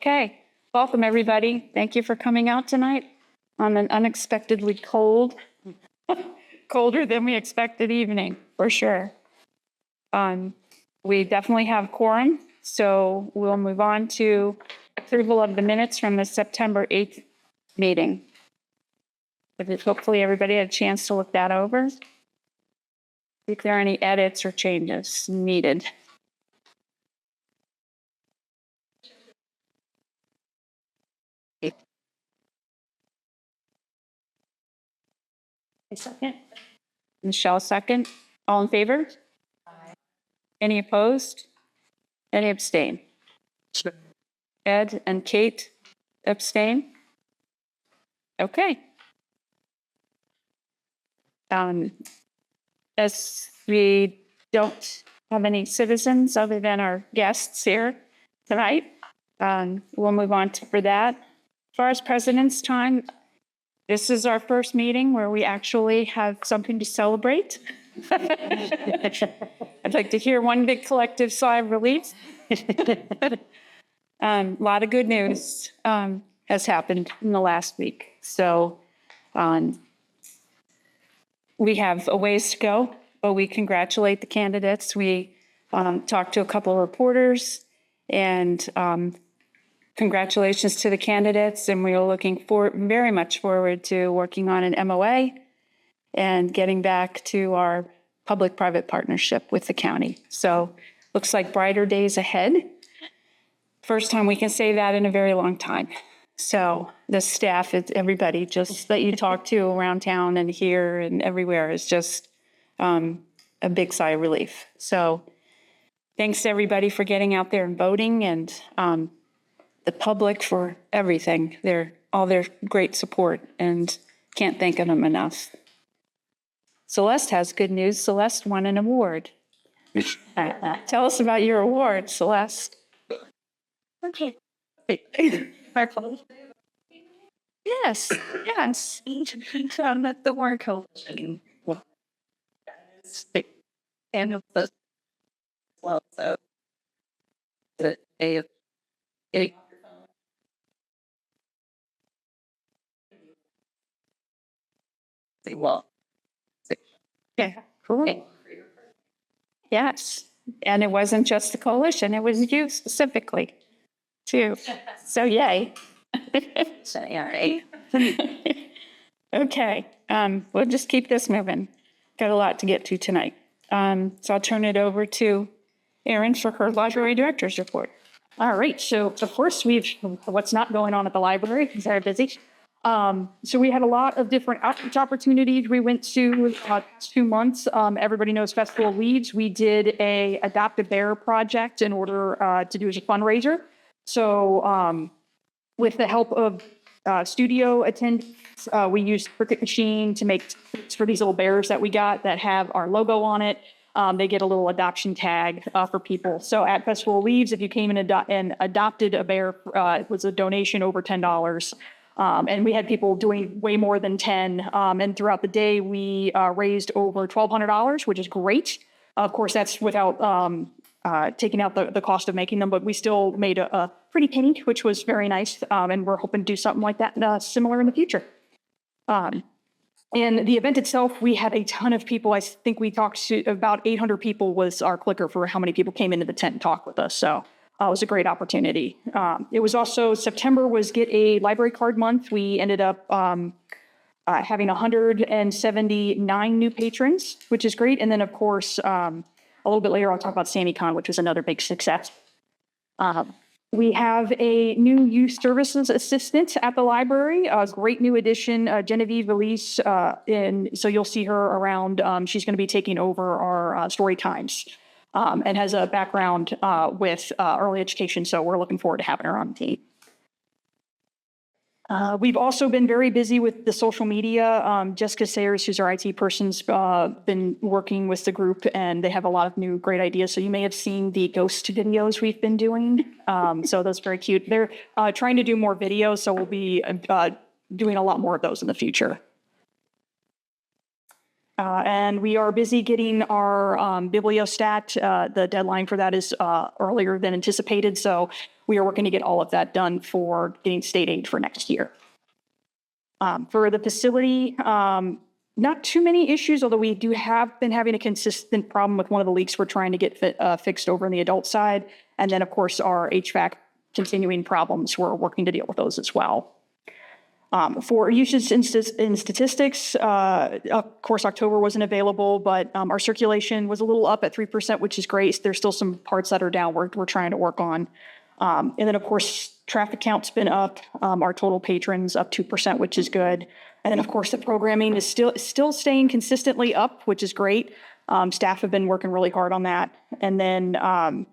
Okay, welcome everybody. Thank you for coming out tonight on an unexpectedly cold, colder than we expected evening, for sure. We definitely have quorum, so we'll move on to approval of the minutes from the September 8th meeting. Hopefully everybody had a chance to look that over. See if there are any edits or changes needed. A second. Michelle, second. All in favor? Aye. Any opposed? Any abstain? Ed and Kate abstain? Okay. As we don't have any citizens other than our guests here tonight, we'll move on for that. As far as President's Time, this is our first meeting where we actually have something to celebrate. I'd like to hear one big collective sigh of relief. A lot of good news has happened in the last week. So we have a ways to go, but we congratulate the candidates. We talked to a couple of reporters, and congratulations to the candidates. And we are looking very much forward to working on an MOA and getting back to our public-private partnership with the county. So looks like brighter days ahead. First time we can say that in a very long time. So the staff, everybody just that you talk to around town and here and everywhere is just a big sigh of relief. So thanks to everybody for getting out there and voting, and the public for everything. All their great support, and can't thank them enough. Celeste has good news. Celeste won an award. Tell us about your award, Celeste. Okay. Yes, yes. At the War Coalition. And of the well, so the a well. Yeah, cool. Yes, and it wasn't just the coalition; it was you specifically, too. So yay! So yay! Okay, we'll just keep this moving. Got a lot to get to tonight. So I'll turn it over to Erin for her library director's report. All right, so of course what's not going on at the library, it's very busy. So we had a lot of different outreach opportunities. We went to 2 months. Everybody knows Festival of Leaves. We did a Adopt a Bear project in order to do as a fundraiser. So with the help of studio attendants, we used Cricut Machine to make for these little bears that we got that have our logo on it. They get a little adoption tag for people. So at Festival of Leaves, if you came and adopted a bear, it was a donation over $10. And we had people doing way more than 10. And throughout the day, we raised over $1,200, which is great. Of course, that's without taking out the cost of making them, but we still made a pretty penny, which was very nice. And we're hoping to do something like that similar in the future. And the event itself, we had a ton of people. I think we talked to about 800 people was our clicker for how many people came into the tent and talked with us. So it was a great opportunity. It was also September was Get a Library Card Month. We ended up having 179 new patrons, which is great. And then, of course, a little bit later, I'll talk about SammyCon, which was another big success. We have a new youth services assistant at the library, a great new addition, Genevieve Elise, so you'll see her around. She's going to be taking over our story times and has a background with early education, so we're looking forward to having her on the team. We've also been very busy with the social media. Jessica Sayers, who's our IT person's been working with the group, and they have a lot of new great ideas. So you may have seen the ghost videos we've been doing. So those are very cute. They're trying to do more videos, so we'll be doing a lot more of those in the future. And we are busy getting our bibliostat. The deadline for that is earlier than anticipated. So we are working to get all of that done for getting state aid for next year. For the facility, not too many issues, although we do have been having a consistent problem with one of the leaks we're trying to get fixed over on the adult side. And then, of course, our HVAC continuing problems, we're working to deal with those as well. For usage in statistics, of course, October wasn't available, but our circulation was a little up at 3%, which is great. There's still some parts that are down we're trying to work on. And then, of course, traffic count's been up. Our total patrons up 2%, which is good. And then, of course, the programming is still staying consistently up, which is great. Staff have been working really hard on that. And then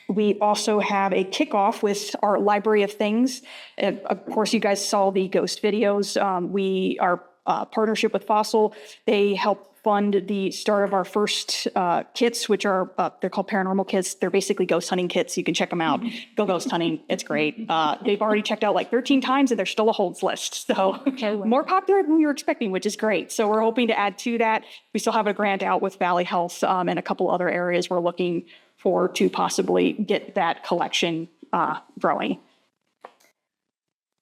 we also have a kickoff with our Library of Things. Of course, you guys saw the ghost videos. Our partnership with Fossil, they help fund the start of our first kits, which are, they're called paranormal kits. They're basically ghost hunting kits. You can check them out. Go ghost hunting. It's great. They've already checked out like 13 times and there's still a holds list. So more popular than we were expecting, which is great. So we're hoping to add to that. We still have a grant out with Valley Health and a couple other areas we're looking for to possibly get that collection growing.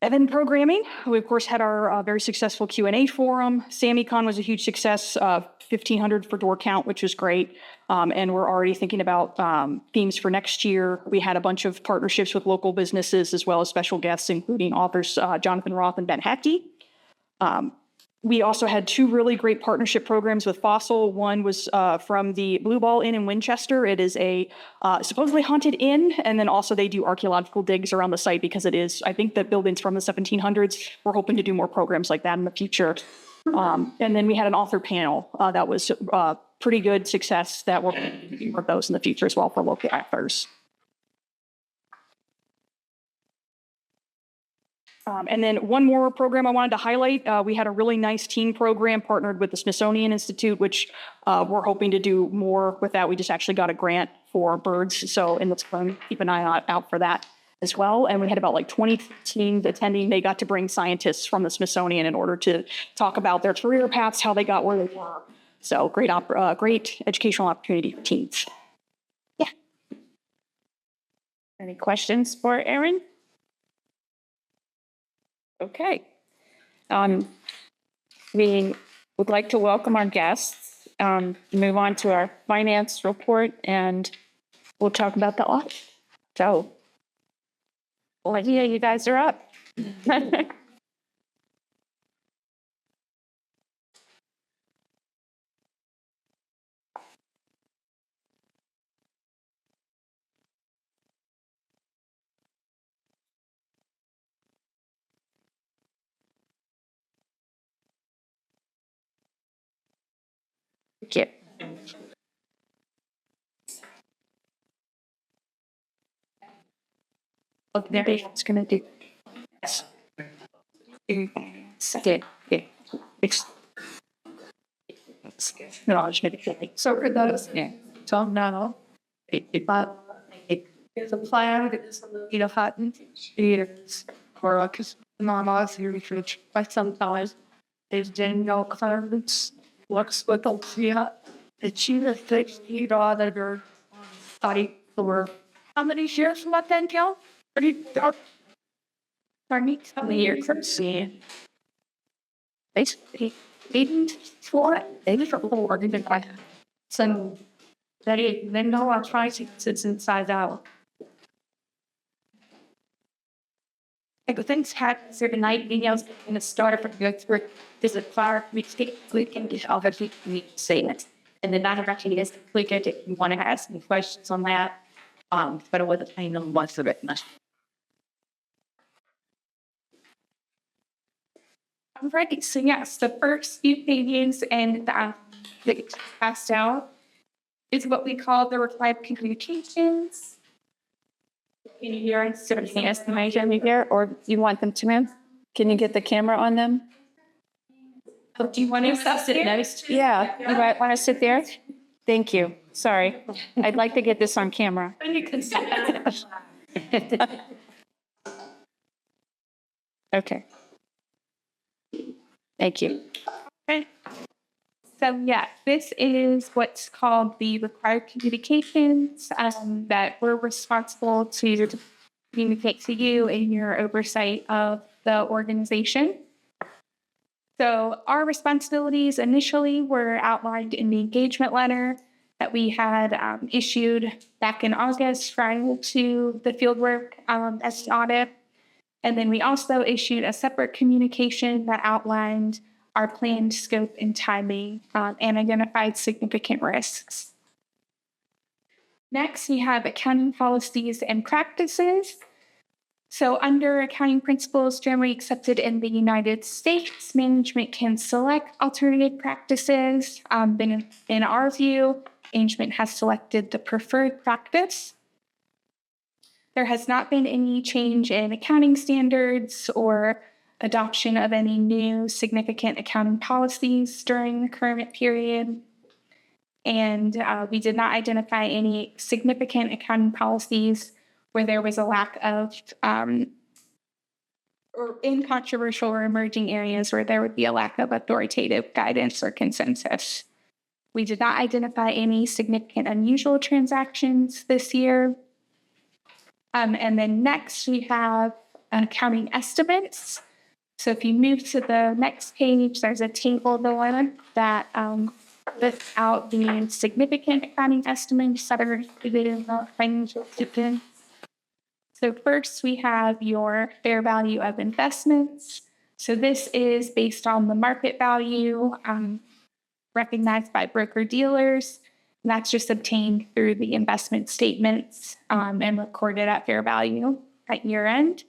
And then programming, we of course had our very successful Q&A forum. SammyCon was a huge success, 1,500 for door count, which was great. And we're already thinking about themes for next year. We had a bunch of partnerships with local businesses as well as special guests, including authors Jonathan Roth and Ben Hackey. We also had two really great partnership programs with Fossil. One was from the Blue Ball Inn in Winchester. It is a supposedly haunted inn, and then also they do archaeological digs around the site because it is, I think, the building's from the 1700s. We're hoping to do more programs like that in the future. And then we had an author panel that was pretty good success that we're going to do more of those in the future as well for local authors. And then one more program I wanted to highlight. We had a really nice teen program partnered with the Smithsonian Institute, which we're hoping to do more with that. We just actually got a grant for birds. So in the spring, keep an eye out for that as well. And we had about like 20 teens attending. They got to bring scientists from the Smithsonian in order to talk about their career paths, how they got where they were. So great educational opportunity for teens. Yeah. Any questions for Erin? Okay. We would like to welcome our guests, move on to our finance report, and we'll talk about the audit. So, Lydia, you guys are up. Thank you. Okay, it's gonna do. Yes. Okay. Yeah. No, I should be. So for those Yeah. don't know, but there's a plan, it's Hutton, theaters, or because Mama's here research by sometimes there's Daniel Clarence looks with Olivia. The chief of the auditor study for how many years what then, Kel? Pardon me, how many years? Basically, didn't for they just a little organized by so they know our pricing sits inside out. Like the things had certain night videos in the starter for the expert. There's a fire we can get all the we say it. And then that actually is click it if you want to ask any questions on that. But it wasn't I know once of it. I'm ready. So yes, the first few pages and that gets passed out is what we call the required communications. Can you hear us? Certainly estimation Here, or you want them to move? Can you get the camera on them? Do you want to sit next? Yeah, you might want to sit there. Thank you. Sorry. I'd like to get this on camera. You can sit. Okay. Thank you. Okay. So yeah, this is what's called the required communications that we're responsible to communicate to you in your oversight of the organization. So our responsibilities initially were outlined in the engagement letter that we had issued back in August prior to the fieldwork as the audit. And then we also issued a separate communication that outlined our planned scope and timing and identified significant risks. Next, we have accounting policies and practices. So under accounting principles generally accepted in the United States, management can select alternative practices. In our view, management has selected the preferred practice. There has not been any change in accounting standards or adoption of any new significant accounting policies during the current period. And we did not identify any significant accounting policies where there was a lack of, or in controversial or emerging areas where there would be a lack of authoritative guidance or consensus. We did not identify any significant unusual transactions this year. And then next we have accounting estimates. So if you move to the next page, there's a table there that lists out the significant accounting estimates that are included in the financial statements. So first we have your fair value of investments. So this is based on the market value recognized by broker dealers. And that's just obtained through the investment statements and recorded at fair value at year end.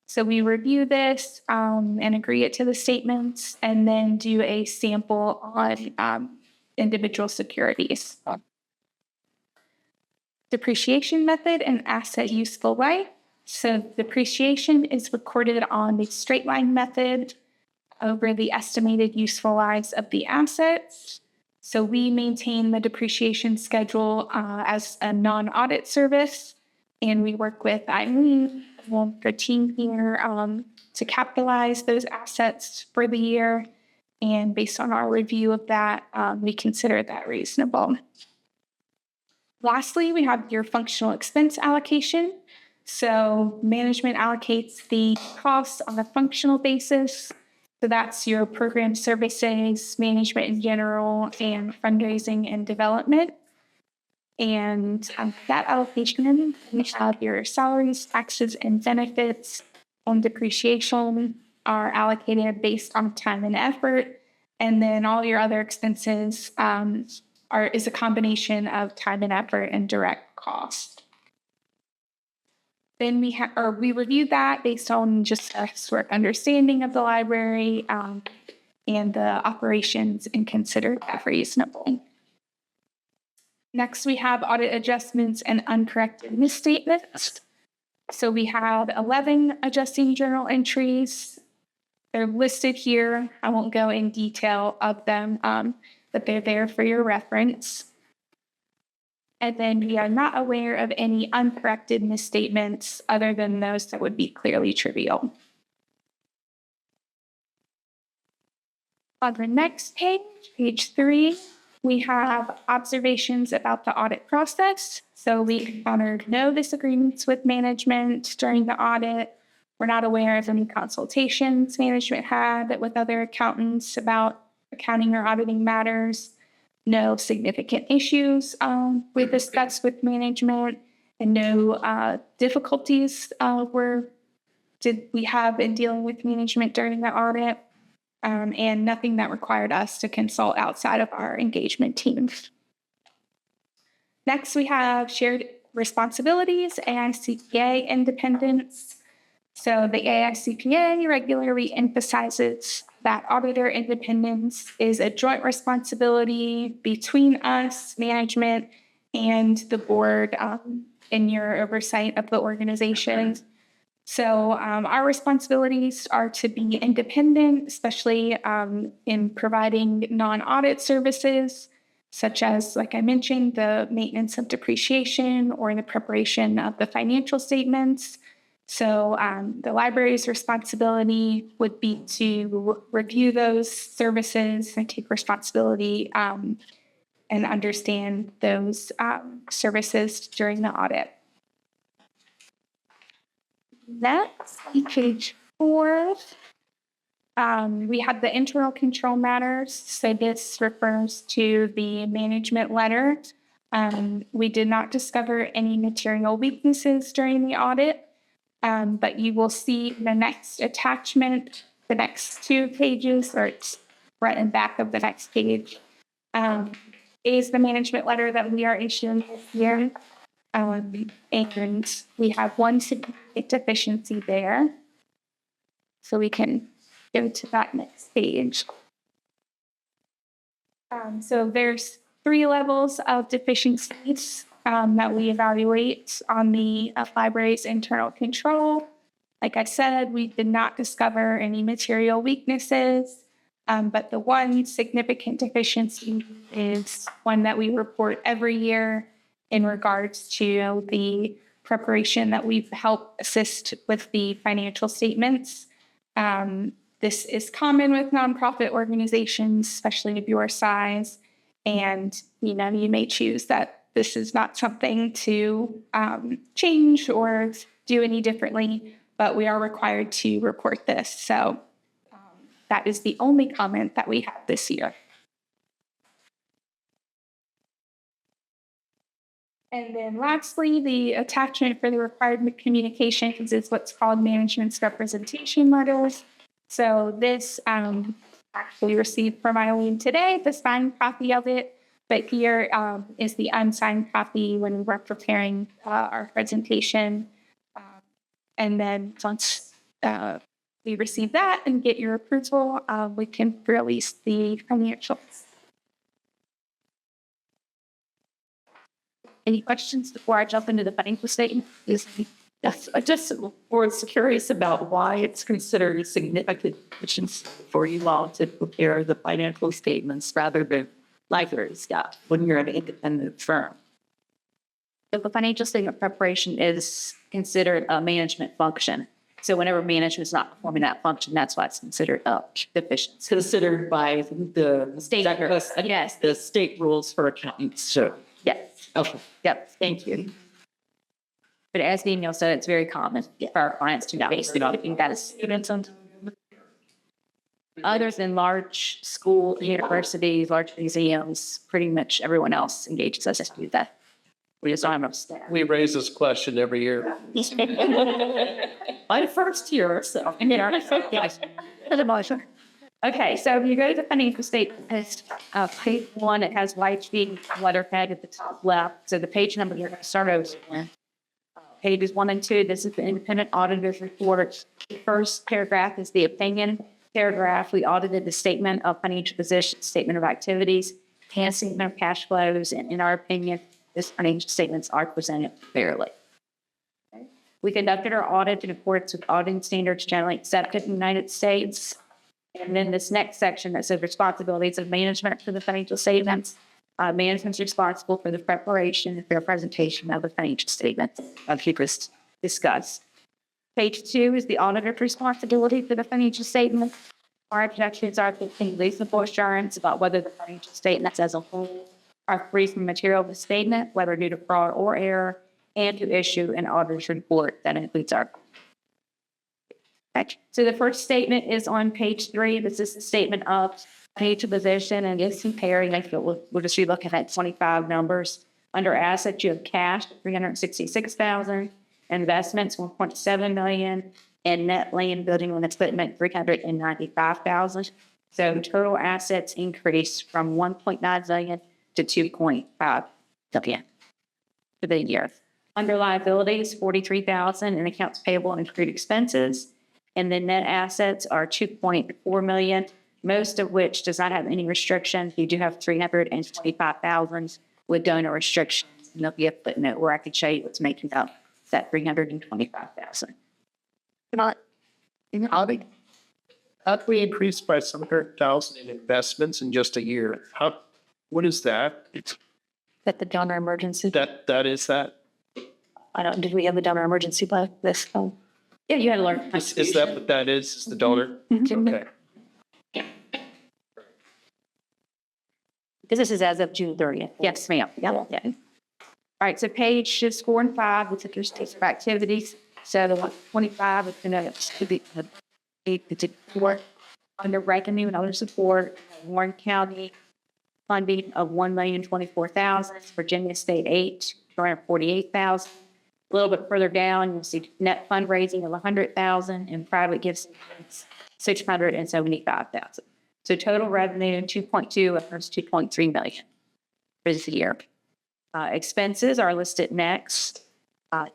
So we review this and agree it to the statements and then do a sample on individual securities. Depreciation method and asset useful life. So depreciation is recorded on the straight line method over the estimated useful lives of the assets. So we maintain the depreciation schedule as a non-audit service, and we work with Eileen, the team here, to capitalize those assets for the year. And based on our review of that, we consider that reasonable. Lastly, we have your functional expense allocation. So management allocates the costs on a functional basis. So that's your program services, management in general, and fundraising and development. And that allocation, we have your salaries, taxes, and benefits on depreciation are allocated based on time and effort. And then all your other expenses is a combination of time and effort and direct cost. Then we reviewed that based on just a historic understanding of the library and the operations and considered that reasonable. Next, we have audit adjustments and uncorrected misstatements. So we have 11 adjusting journal entries. They're listed here. I won't go in detail of them, but they're there for your reference. And then we are not aware of any uncorrected misstatements other than those that would be clearly trivial. On the next page, page 3, we have observations about the audit process. So we encountered no disagreements with management during the audit. We're not aware of any consultations management had with other accountants about accounting or auditing matters. No significant issues we discussed with management, and no difficulties did we have in dealing with management during the audit, and nothing that required us to consult outside of our engagement teams. Next, we have shared responsibilities, AICPA independence. So the AICPA regularly emphasizes that auditor independence is a joint responsibility between us, management, and the board in your oversight of the organization. So our responsibilities are to be independent, especially in providing non-audit services, such as, like I mentioned, the maintenance of depreciation or the preparation of the financial statements. So the library's responsibility would be to review those services and take responsibility and understand those services during the audit. Next, page 4. We have the internal control matters. So this refers to the management letter. We did not discover any material weaknesses during the audit, but you will see the next attachment, the next 2 pages, or it's front and back of the next page, is the management letter that we are issuing this year. And we have one significant deficiency there. So we can go to that next page. So there's 3 levels of deficiencies that we evaluate on the library's internal control. Like I said, we did not discover any material weaknesses, but the one significant deficiency is one that we report every year in regards to the preparation that we've helped assist with the financial statements. This is common with nonprofit organizations, especially of your size. And, you may choose that this is not something to change or do any differently, but we are required to report this. So that is the only comment that we have this year. And then lastly, the attachment for the required communications is what's called management's representation letters. So this actually received from Eileen today, the signed copy of it, but here is the unsigned copy when we're preparing our presentation. And then once we receive that and get your approval, we can release the financials. Any questions before I jump into the financial statement? Yes, I just was curious about why it's considered a significant deficiency for you all to prepare the financial statements rather than library staff when you're an independent firm. The financial statement preparation is considered a management function. So whenever management is not performing that function, that's why it's considered a deficiency. Considered by the State, yes. the state rules for accountants. So, Yes. okay. Yep. Thank you. But as Danielle said, it's very common for our clients to base it on that is other than large school, universities, large museums, pretty much everyone else engages us to do that. We just don't have enough staff. We raise this question every year. My first year, so. Okay, so if you go to the financial statement, page 1, it has white sheet letterhead at the top left. So the page number you're going to start over with. Pages 1 and 2, this is the independent auditor's report. The first paragraph is the opinion paragraph. We audited the statement of financial position, statement of activities, and statement of cash flows. And in our opinion, these financial statements are presented fairly. Okay. We conducted our audit in accordance with auditing standards generally accepted in the United States. And then this next section that says responsibilities of management for the financial statements. Management's responsible for the preparation and fair presentation of the financial statements of Hubris discussed. Page 2 is the auditor's responsibility for the financial statement. Our objections are to obtain reasonable assurance about whether the financial statements as a whole are free from material misstatement, whether due to fraud or error, and to issue an auditor's report that includes our. So the first statement is on page 3. This is the statement of financial position, and it's comparing. We'll just be looking at 25 numbers. Under assets, you have cash, $366,000, investments, $1.7 million, and net land, building, and equipment, $395,000. So total assets increased from $1.9 million to $2.5 million for the year. Under liabilities, $43,000 in accounts payable and accrued expenses. And the net assets are $2.4 million, most of which does not have any restrictions. You do have $325,000 with donor restrictions. And there'll be a footnote where I can show you what's making up that $325,000. How do we increase by some 100,000 in investments in just a year? What is that? That the donor emergency. That is that? I don't. Did we have a donor emergency like this? Yeah, you had to learn. Is that what that is the donor? Okay. Because this is as of June 30th. Yes, ma'am. Yeah. Yeah. All right, so page 4 and 5, it's your states of activities. So the 125 is going to be the support under revenue and other support, Warren County funding of $1,024,000, Virginia State 248,000. A little bit further down, you'll see net fundraising of 100,000 and private gifts 675,000. So total revenue 2.2 versus 2.3 million for this year. Expenses are listed next.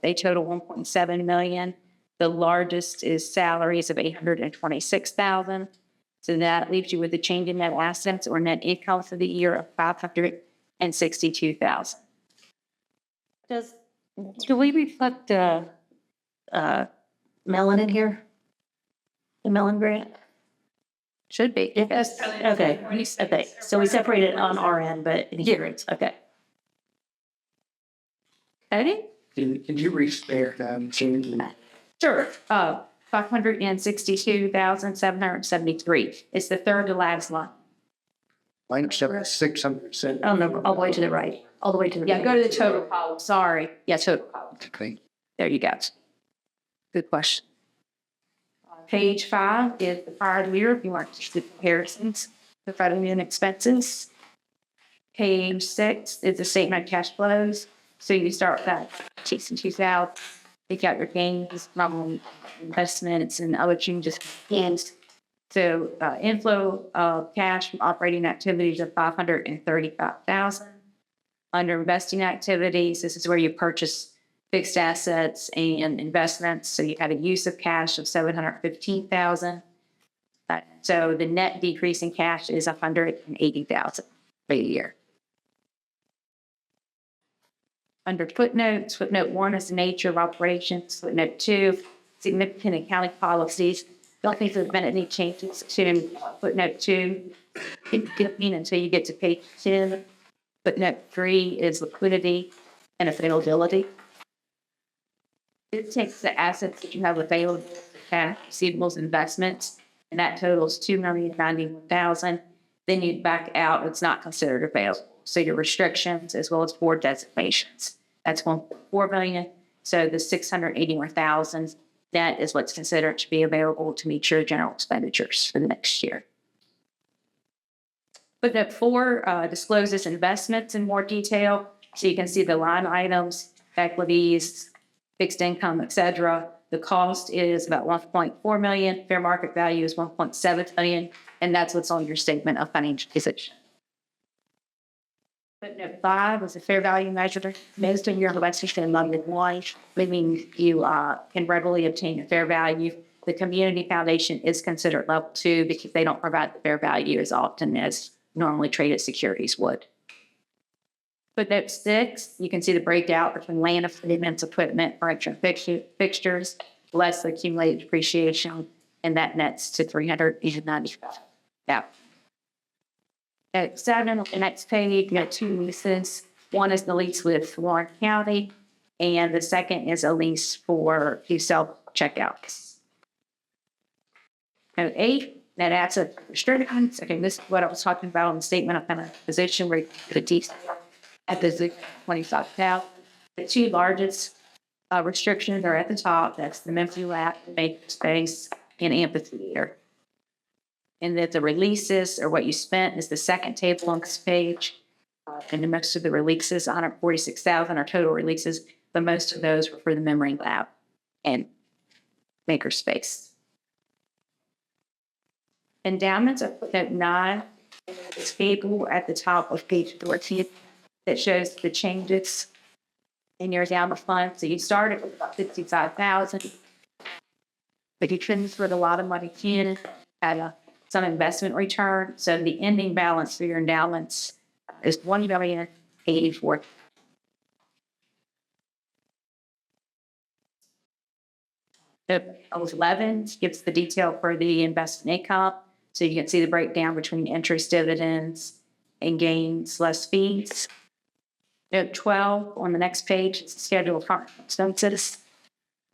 They total 1.7 million. The largest is salaries of 826,000. So that leaves you with a change in net assets or net income for the year of 562,000. Do we reflect Mellon in here? The Mellon grant? Should be. Yes. Okay. Okay. So we separated it on our end, but in here it's okay. Eddie? Can you restate that? Sure. 562,773. It's the third to last line. Line 600. Oh, no, all the way to the right. All the way to the Yeah, right. go to the total column. Sorry. Yeah, total column. Okay. There you go. Good question. Page 5 is the prior year, if you want to do comparisons, the revenue and expenses. Page 6 is the statement of cash flows. So you start with that T's and T's out, take out your gains from investments and other changes. So inflow of cash from operating activities of 535,000. Under investing activities, this is where you purchase fixed assets and investments. So you had a use of cash of 715,000. So the net decrease in cash is 180,000 for the year. Under footnotes, footnote 1 is the nature of operations. Footnote 2, significant accounting policies. Don't think there's been any changes to footnote 2. Until you get to page 10. Footnote 3 is liquidity and availability. It takes the assets that you have available, cash, receivables, investments, and that totals $2,091,000. Then you back out, it's not considered available. So your restrictions as well as board designations. That's 1.4 million. So the 681,000, that is what's considered to be available to meet your general expenditures for the next year. Footnote 4 discloses investments in more detail. So you can see the line items, equities, fixed income, et cetera. The cost is about 1.4 million. Fair market value is 1.7 million. And that's what's on your statement of financial position. Footnote 5 is a fair value measure. Most of your investments in level 1, meaning you can readily obtain a fair value. The community foundation is considered level 2 because they don't provide the fair value as often as normally traded securities would. Footnote 6, you can see the breakdown between land improvements, equipment, furniture, and fixtures, less the accumulated depreciation, and that nets to 395. Now, at 7 on the next page, you got 2 leases. One is the lease with Warren County, and the second is a lease for the self-checkouts. Note 8, net asset restrictions. Okay, this is what I was talking about in the statement of kind of position where the detail at the 25,000. The 2 largest restrictions are at the top. That's the memory lab, maker space, and amphitheater. And that the releases or what you spent is the second table on this page. And the most of the releases, 146,000 are total releases, but most of those were for the memory lab and maker space. Endowments are footnote 9. It's table at the top of page 14 that shows the changes in your endowment fund. So you started with about 65,000, but you transferred a lot of money in at some investment return. So the ending balance for your endowments is $1,084,000. The 11 gives the detail for the investment income. So you can see the breakdown between interest, dividends, and gains less fees. Note 12 on the next page is the schedule of expenses.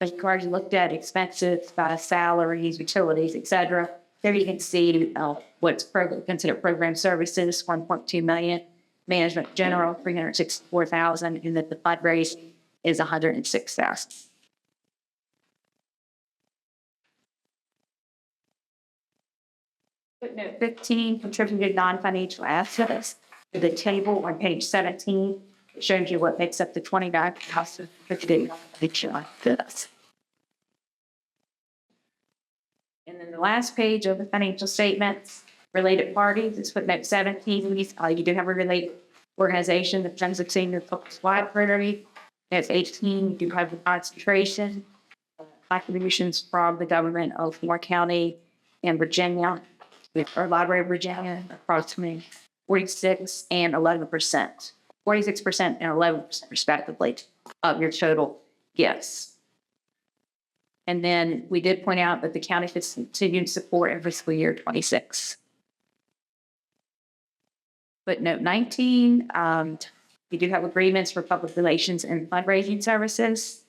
But you've already looked at expenses, salaries, utilities, et cetera. There you can see what's considered program services, 1.2 million, management general, 364,000, and then the fundraising is 106,000. Footnote 15, contributed non-financial assets. The table on page 17 shows you what makes up the 29,000 contributed non-financial assets. And then the last page of the financial statements, related parties, is footnote 17. You do have a related organization, the Friends of Senior Public Library. That's 18. You do have the concentration, contributions from the government of Moore County and Virginia, our Library of Virginia, approximately 46 and 11%, 46% and 11% respectively of your total gifts. And then we did point out that the county should continue to support in fiscal year 26. Footnote 19, we do have agreements for public relations and fundraising services.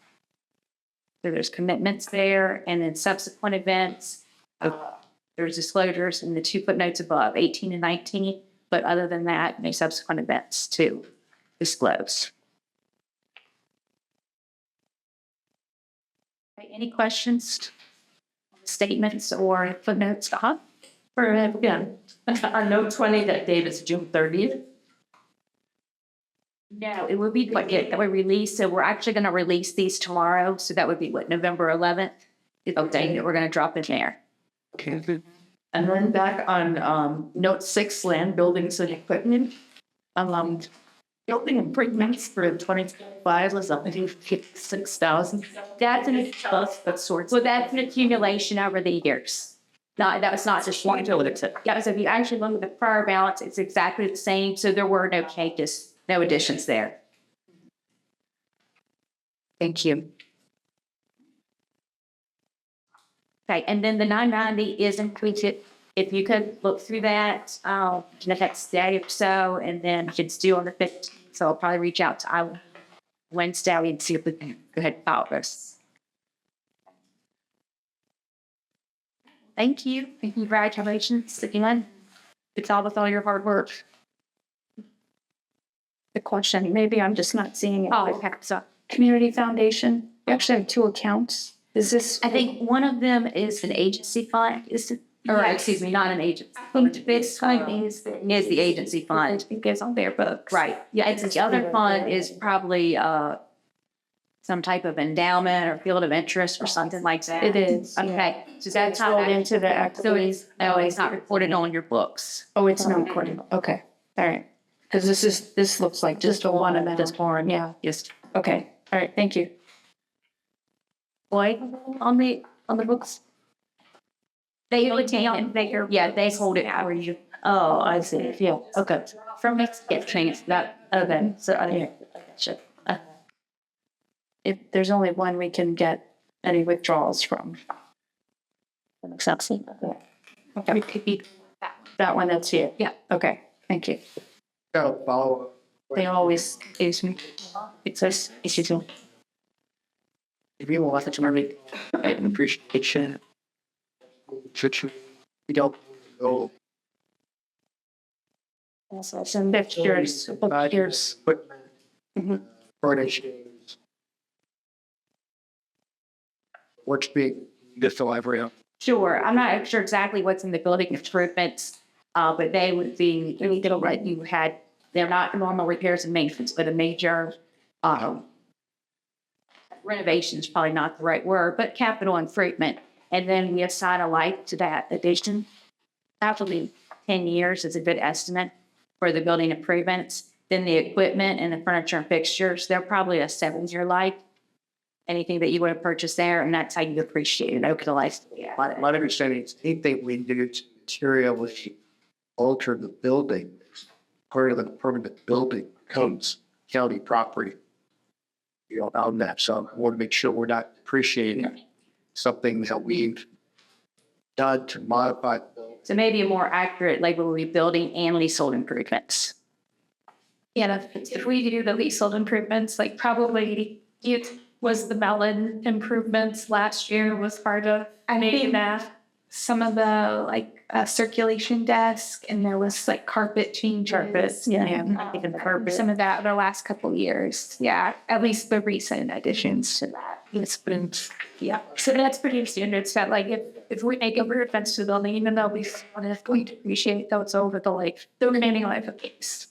So there's commitments there, and then subsequent events. There's disclosures in the 2 footnotes above, 18 and 19, but other than that, no subsequent events to disclose. Okay, any questions, statements, or footnotes? Yeah. On note 20, that date is June 30th. No, it would be what that we release. So we're actually going to release these tomorrow. So that would be what, November 11th is the date that we're going to drop in there. Okay. And then back on note 6, land, buildings, and equipment. Building improvements for 2025 was up to 6,000. That's an That sorts. well, that's an accumulation over the years. That was not just one. Yeah, so if you actually look at the prior balance, it's exactly the same. So there were no changes, no additions there. Thank you. Okay, and then the 990 is included. If you could look through that, in the next day or so, and then it's due on the 15th. So I'll probably reach out to Iowa Wednesday and see if we can go ahead and file this. Thank you. Congratulations again. It's all with all your hard work. The question, maybe I'm just not seeing it. Oh, okay. So Community Foundation, you actually have 2 accounts. Is this? I think one of them is an agency fund, excuse me, not an agency. I think this fund is Is the agency fund. it goes on their books. Right. Yeah, and the other fund is probably some type of endowment or field of interest or something like that. It is. Okay. So that's rolled not into the activities. no, it's not reported on your books. Oh, it's not recorded. Okay, all right. Because this looks like just a one amount. Just foreign. Yeah, Yes. okay, all right, thank you. Boy, on the books. They retain, they hold it for you. Oh, I see. Yeah. Okay. From next get changed that. Okay. So I gotcha. If there's only one we can get any withdrawals from. That makes sense. Okay. It could be That one that's here? Yeah. Okay, thank you. Got a follow-up. They always use me. it says issue two. If you want to make an appreciation, We don't know. Also, some fixtures, book years. Equipment, furnishings. What's being, this the library? Sure, I'm not sure exactly what's in the building improvements, but they would be, you had, they're not normal repairs and maintenance, but a major, renovation is probably not the right word, but capital improvement. And then we assign a life to that addition. Probably 10 years is a good estimate for the building improvements. Then the equipment and the furniture and fixtures, they're probably a 7-year life. Anything that you would have purchased there, and that's how you appreciate it over the life. My understanding is anything we do to materially alter the building, part of the permanent building comes county property. You know, on that, so I want to make sure we're not appreciating something that we've done to modify. So maybe a more accurate label would be building and leasehold improvements. Yeah, if we do the leasehold improvements, like probably was the melon improvements last year was part of making that. Some of the like circulation desk, and there was like carpet changes. Carpets, yeah. Even carpet. Some of that the last couple years. Yeah, at least the recent additions to that. It's been, Yeah, so that's pretty standard stuff. Like if we make a rear fence to the building, even though we going to appreciate those over the life, the remaining life of the case,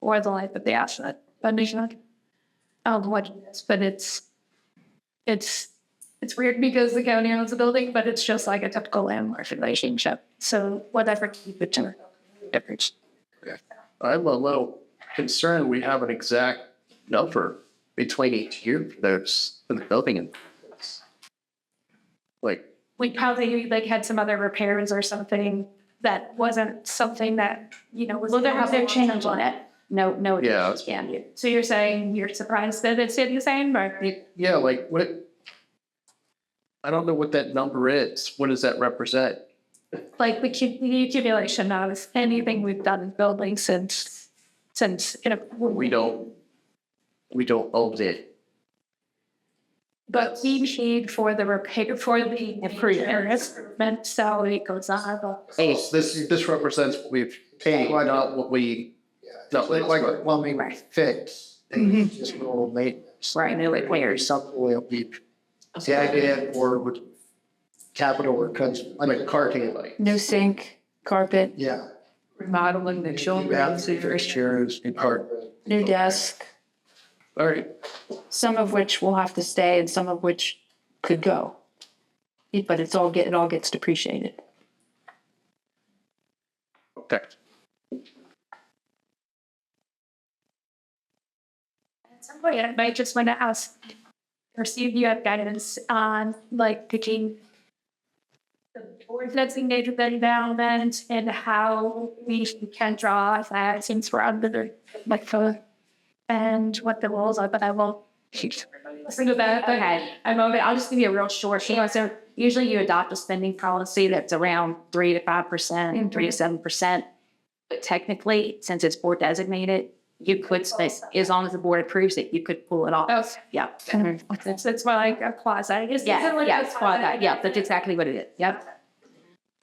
or the life of the asset. But I don't know what it is, but it's weird because the county owns the building, but it's just like a typical landlord relationship. So whatever keep it to difference. I'm a little concerned we have an exact number between each year for those, for the building and like, We probably like had some other repairs or something that wasn't something that, was. Well, there was no change on it. No. Yeah. Yeah. So you're saying you're surprised that it stayed the same, or? yeah, like what? I don't know what that number is. What does that represent? Like the accumulation of anything we've done in building since We don't own it. but we paid for the repair for the improvement, so it goes on. Oh, this represents what we've paid, not what we. No, like plumbing fix. Just normal maintenance. Right, no repairs. Something we added or with capital or cuts, I mean, carting like. New sink, carpet, Yeah. Remodeling the children's. Chairs and carpet. new desk, All right. some of which will have to stay and some of which could go. But it all gets depreciated. Okay. At some point, I might just want to ask or see if you have guidance on like picking the board designated endowment and how we can draw that since we're under the and what the rules are, but I won't listen to that. Okay, I'll just give you a real short. So usually you adopt a spending policy that's around 3 to 5%, 3 to 7%. But technically, since it's board designated, you could spend, as long as the board approves it, you could pull it off. Oh, Yeah. it's more like a quasi. Is it like Yeah, a it's quite, yeah, that's exactly what it is. Yep.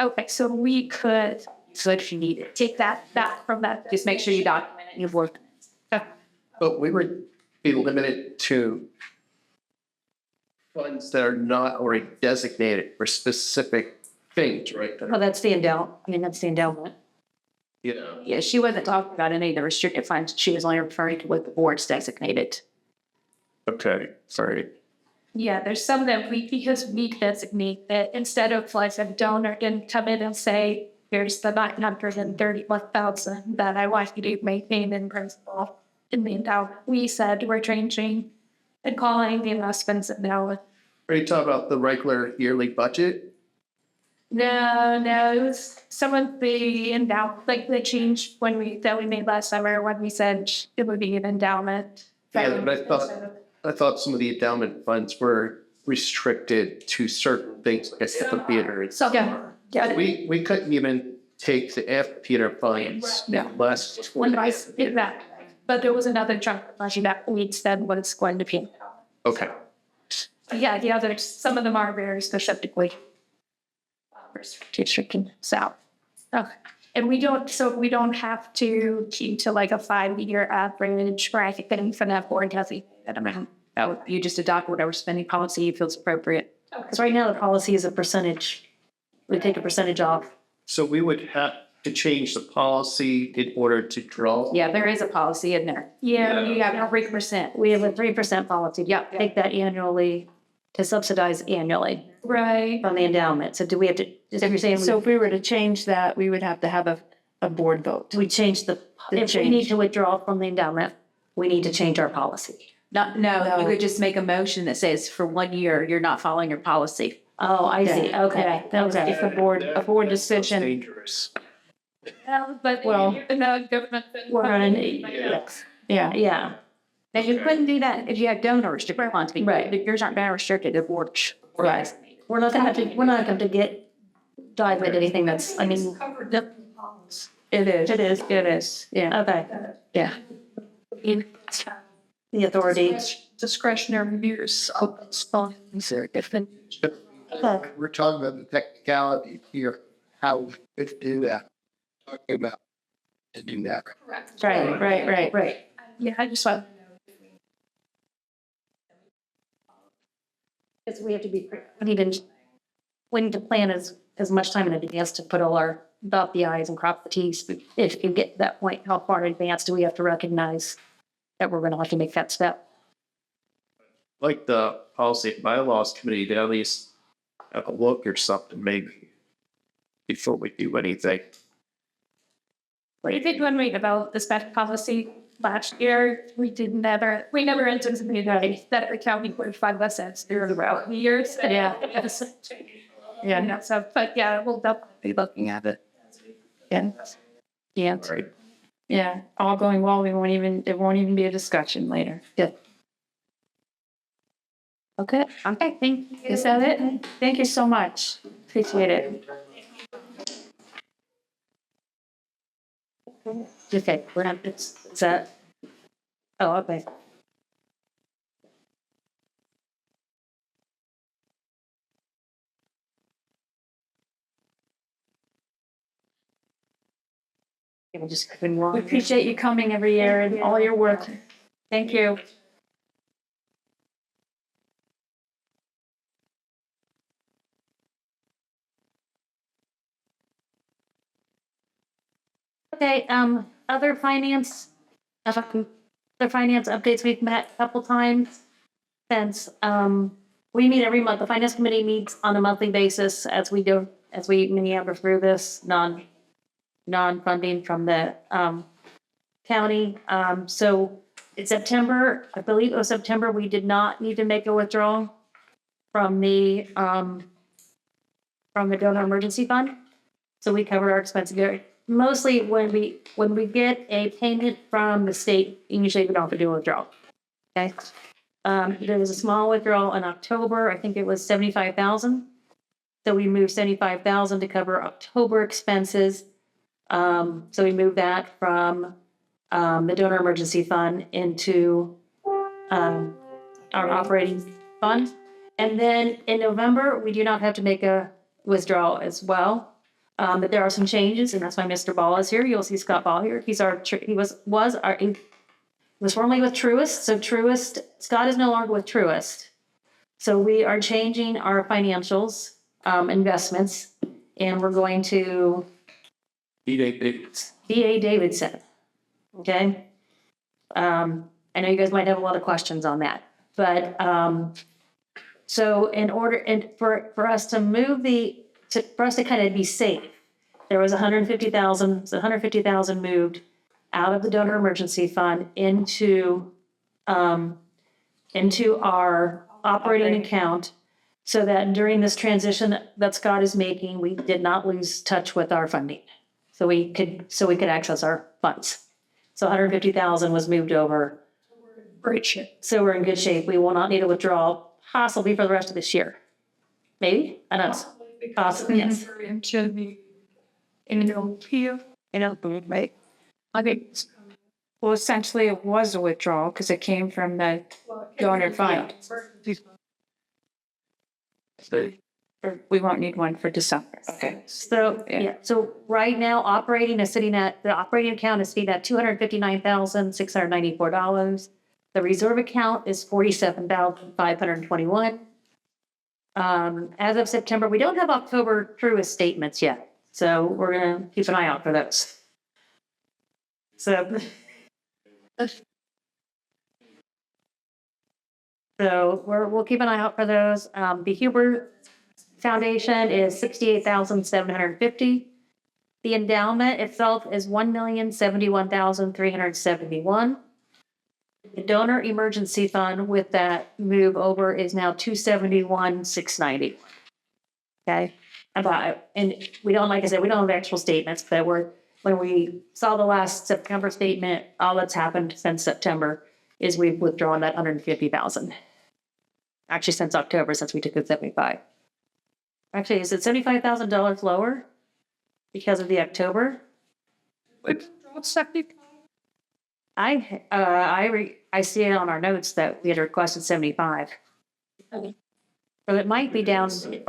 Okay, so we could So if you need it, take that from that. just make sure you document it in your board. But we would be limited to funds that are not already designated for specific things, right? Well, that's the endowment. You know. Yeah, she wasn't talking about any of the restricted funds. She was only referring to what the board's designated. Okay, sorry. Yeah, there's some that because we designate that instead of like a donor didn't come in and say, here's the 931,000 that I want you to maintain in principle in the endowment. We said we're changing and calling the investments endowment. Are you talking about the regular yearly budget? No, it was some of the endowment, like the change that we made last summer when we said it would be an endowment. Yeah, but I thought some of the endowment funds were restricted to certain things, like a theater. So, yeah. We couldn't even take the amphitheater funds less. When I did that, but there was another chunk of money that we said was going to be. Okay. Yeah, the others, some of them are very specifically restricted south. Okay. And we don't have to keep to like a 5-year average, or I think that even that board has that amount. Oh, you just adopt whatever spending policy you feel is appropriate. because right now the policy is a percentage. We take a percentage off. So we would have to change the policy in order to draw? Yeah, there is a policy in there. Yeah, You have 3%. We have a 3% policy. Yep. Take that annually to subsidize annually right. from the endowment. So do we have to, is that you're saying So if we were to change that, we would have to have a board vote. we change if we need to withdraw from the endowment, we need to change our policy? No, you could just make a motion that says for 1 year, you're not following your policy. Oh, I see. Okay. Okay. If a board decision, Dangerous. But Well, no government. We're on an, yeah. yeah. Now, you couldn't do that if you had donor restricted funds. Right. Yours aren't being restricted, the board. Right. We're not going to get dive into anything that's, I mean, It is. it is. It is, yeah. Okay. Yeah. The authority. discretionary use of those funds are different. We're talking about the technicality here, how we could do that. Talking about to do that. Right. Yeah, I just want. Because we have to be, we need to plan as much time in advance to put all our, dot the i's and cross the t's. If you get to that point, how far in advance do we have to recognize that we're gonna have to make that step? Like the policy and bylaws committee to at least have a look or something maybe before we do anything. We did when we developed the special policy last year, we never anticipated that the county would fund us as throughout the years. Yeah. Yeah, so, but yeah, we'll definitely be looking at it. Yeah. Yeah. Right. Yeah. All going well, it won't even be a discussion later. Good. Okay, Okay, thank you. Is that it? Thank you so much. Appreciate it. okay, we're not, is that, oh, okay. Yeah, we just couldn't walk. We appreciate you coming every year and all your work. Thank you. Okay, other finance updates, we've met a couple times since, we meet every month. The finance committee meets on a monthly basis as we meander through this non-funding from the, county. So in September, I believe it was September, we did not need to make a withdrawal from the donor emergency fund. So we covered our expenses there. Mostly when we get a payment from the state, usually we don't have to do a withdrawal. Okay. There was a small withdrawal in October. I think it was 75,000. So we moved 75,000 to cover October expenses. So we moved that from the donor emergency fund into our operating fund. And then in November, we do not have to make a withdrawal as well. But there are some changes, and that's why Mr. Ball is here. You'll see Scott Ball here. He was formerly with Truist. So Scott is no longer with Truist. So we are changing our financials, investments, and we're going to D.A. Davidson. Okay. I know you guys might have a lot of questions on that, but, so in order, and for us to move for us to kind of be safe, there was 150,000 moved out of the donor emergency fund into our operating account, so that during this transition that Scott is making, we did not lose touch with our funding. So we could access our funds. So 150,000 was moved over. Great shit. So we're in good shape. We will not need a withdrawal possibly for the rest of this year. Maybe? I don't know. Possibly, yes. Into the NLP, right? Okay. Well, essentially it was a withdrawal because it came from the donor fund. Or we won't need one for December. Okay. So, yeah, so right now, the operating account is sitting at $259,694. The reserve account is $47,521. As of September, we don't have October Truist statements yet, so we're gonna keep an eye out for those. So we'll keep an eye out for those. The Huber Foundation is $68,750. The endowment itself is $1,071,371. The donor emergency fund with that move over is now $271,690. Okay, and we don't, like I said, we don't have actual statements, but when we saw the last September statement, all that's happened since September is we've withdrawn that 150,000. Actually, since October, since we took the 75. Actually, is it $75,000 lower because of the October? What's that? I see it on our notes that we had requested 75. Okay. So it might be down, So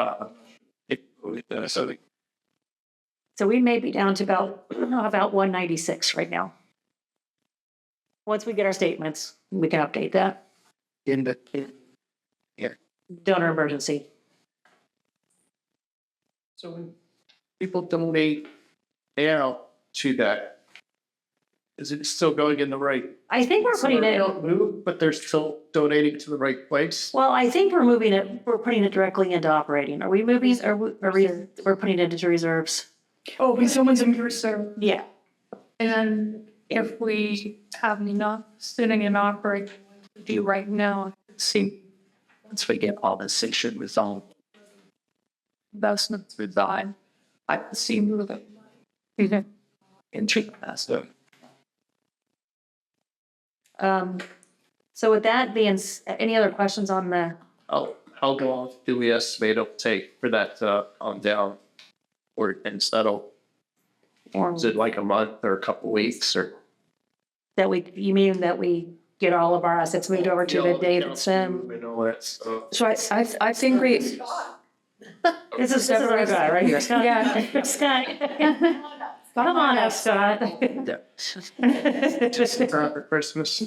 so we may be down to about 196 right now. Once we get our statements, we can update that. In the, Donor emergency. So when people donate out to that, is it still going in the right? I think we're putting They it, don't move, but they're still donating to the right place? well, I think we're moving it, we're putting it directly into operating. Are we moving, we're putting it into reserves? Oh, when someone's in reserve. Yeah. And if we have enough sitting in operating, do right now, see Once we get all this section resolved. investments reside. I see moving. And treat that stuff. So with that being, any other questions on the, How long do we estimate it'll take for that on down or and settle? Is it like a month or a couple weeks or? you mean that we get all of our assets moved over to the Davidson? We know that's, So I think we, This is our guy right here, Scott. Yeah. Scott. Come on up, Scott. just for Christmas.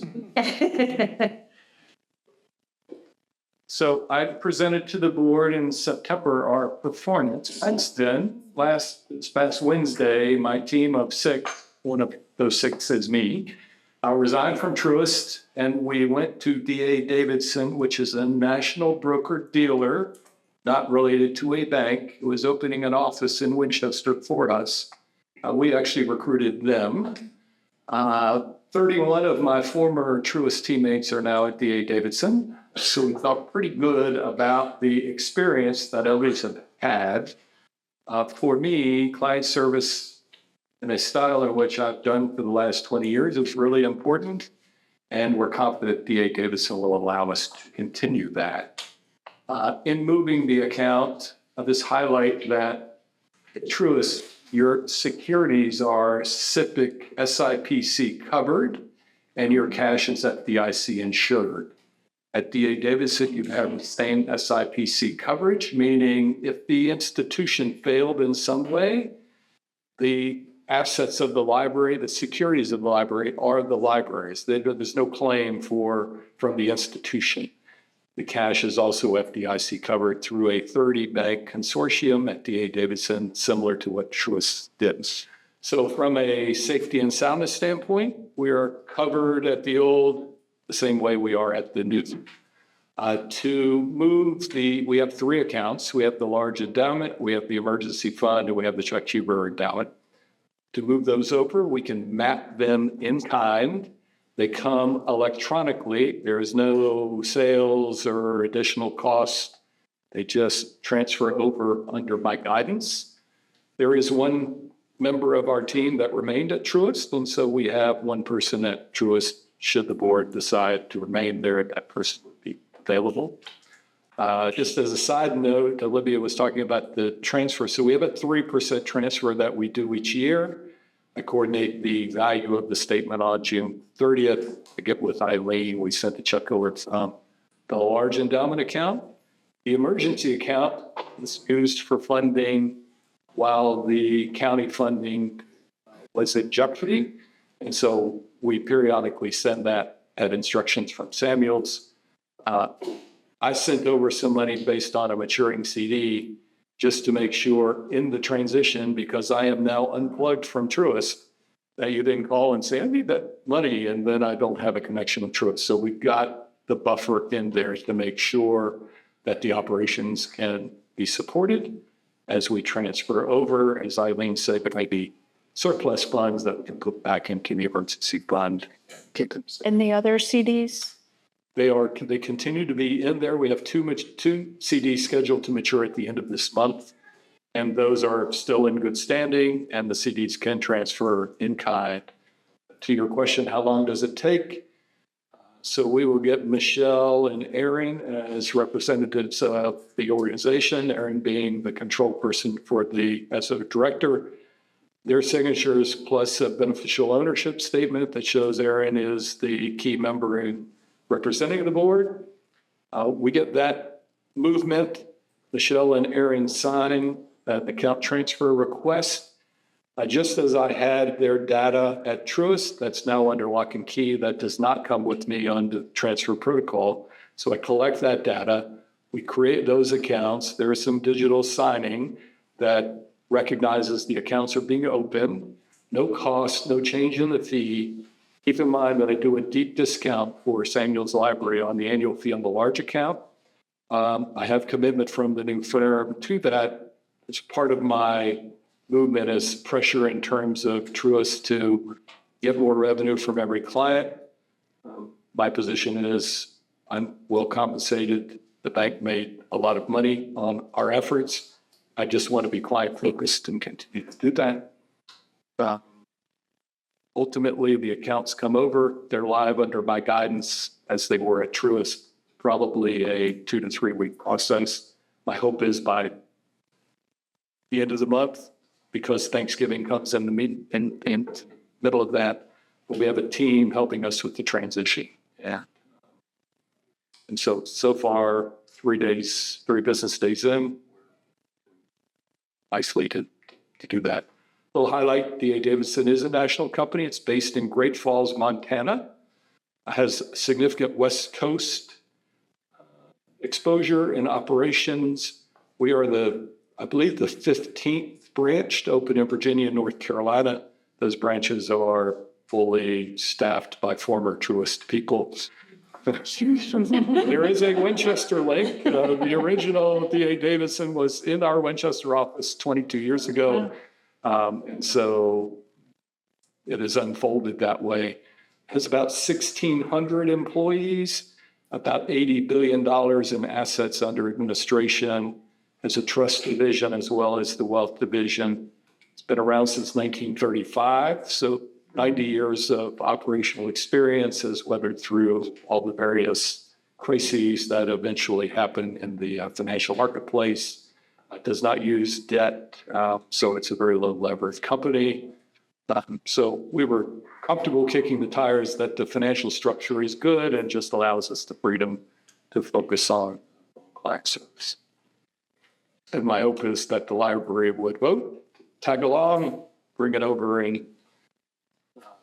So I presented to the board in September our performance. Since then, this past Wednesday, my team of 6, one of those 6 is me, resigned from Truist, and we went to D.A. Davidson, which is a national broker dealer, not related to a bank. It was opening an office in Winchester for us. We actually recruited them. 31 of my former Truist teammates are now at D.A. Davidson. So we felt pretty good about the experience that others have had. For me, client service in a style in which I've done for the last 20 years is really important. And we're confident D.A. Davidson will allow us to continue that. In moving the account, I'll just highlight that at Truist, your securities are SIPC covered, and your cash is FDIC insured. At D.A. Davidson, you have the same SIPC coverage, meaning if the institution failed in some way, the assets of the library, the securities of the library are the library's. There's no claim from the institution. The cash is also FDIC covered through a 30-bank consortium at D.A. Davidson, similar to what Truist did. So from a safety and soundness standpoint, we are covered at the same way we are at the new. To move we have 3 accounts. We have the large endowment, we have the emergency fund, and we have the Chuck Cheever endowment. To move those over, we can map them in kind. They come electronically. There is no sales or additional costs. They just transfer over under my guidance. There is one member of our team that remained at Truist, and so we have one person at Truist. Should the board decide to remain there, that person would be available. Just as a side note, Olivia was talking about the transfer. So we have a 3% transfer that we do each year. I coordinate the value of the statement on June 30th. I get with Eileen. We sent the check over to the large endowment account. The emergency account is used for funding while the county funding was in jeopardy. And so we periodically send that at instructions from Samuels. I sent over some money based on a maturing CD just to make sure in the transition, because I am now unplugged from Truist, that you didn't call and say, I need that money, and then I don't have a connection with Truist. So we've got the buffer in there to make sure that the operations can be supported as we transfer over. As Eileen said, there might be surplus funds that we can put back into the emergency fund. And the other CDs? They continue to be in there. We have two CDs scheduled to mature at the end of this month, and those are still in good standing, and the CDs can transfer in kind. To your question, how long does it take? So we will get Michelle and Erin as representatives of the organization, Erin being the control person as a director. their signatures plus a beneficial ownership statement that shows Aaron is the key member and representing the board. We get that movement. Michelle and Aaron sign that account transfer request. Just as I had their data at Truist, that's now under lock and key. That does not come with me on the transfer protocol. So I collect that data. We create those accounts. There is some digital signing that recognizes the accounts are being open. No cost, no change in the fee. Keep in mind that I do a deep discount for Samuel's Library on the annual fee on the large account. I have commitment from the new firm to that. It's part of my movement as pressure in terms of Truist to get more revenue from every client. My position is I'm well compensated. The bank made a lot of money on our efforts. I just want to be client focused and continue to do that. Ultimately, the accounts come over. They're live under my guidance as they were at Truist, probably a 2 to 3 week process. My hope is by the end of the month, because Thanksgiving comes in the middle of that, we have a team helping us with the transition. Yeah. And so far, 3 business days in, nicely to do that. We'll highlight D.A. Davidson is a national company. It's based in Great Falls, Montana. It has significant West Coast exposure and operations. We are I believe the 15th branch to open in Virginia and North Carolina. Those branches are fully staffed by former Truist people. There is a Winchester link. The original D.A. Davidson was in our Winchester office 22 years ago. And so it has unfolded that way. It has about 1,600 employees, about $80 billion in assets under administration, has a trust division as well as the wealth division. It's been around since 1935, so 90 years of operational experience has weathered through all the various crises that eventually happen in the financial marketplace. It does not use debt, so it's a very low leverage company. So we were comfortable kicking the tires that the financial structure is good and just allows us the freedom to focus on client service. And my hope is that the library would vote, tag along, bring it over, and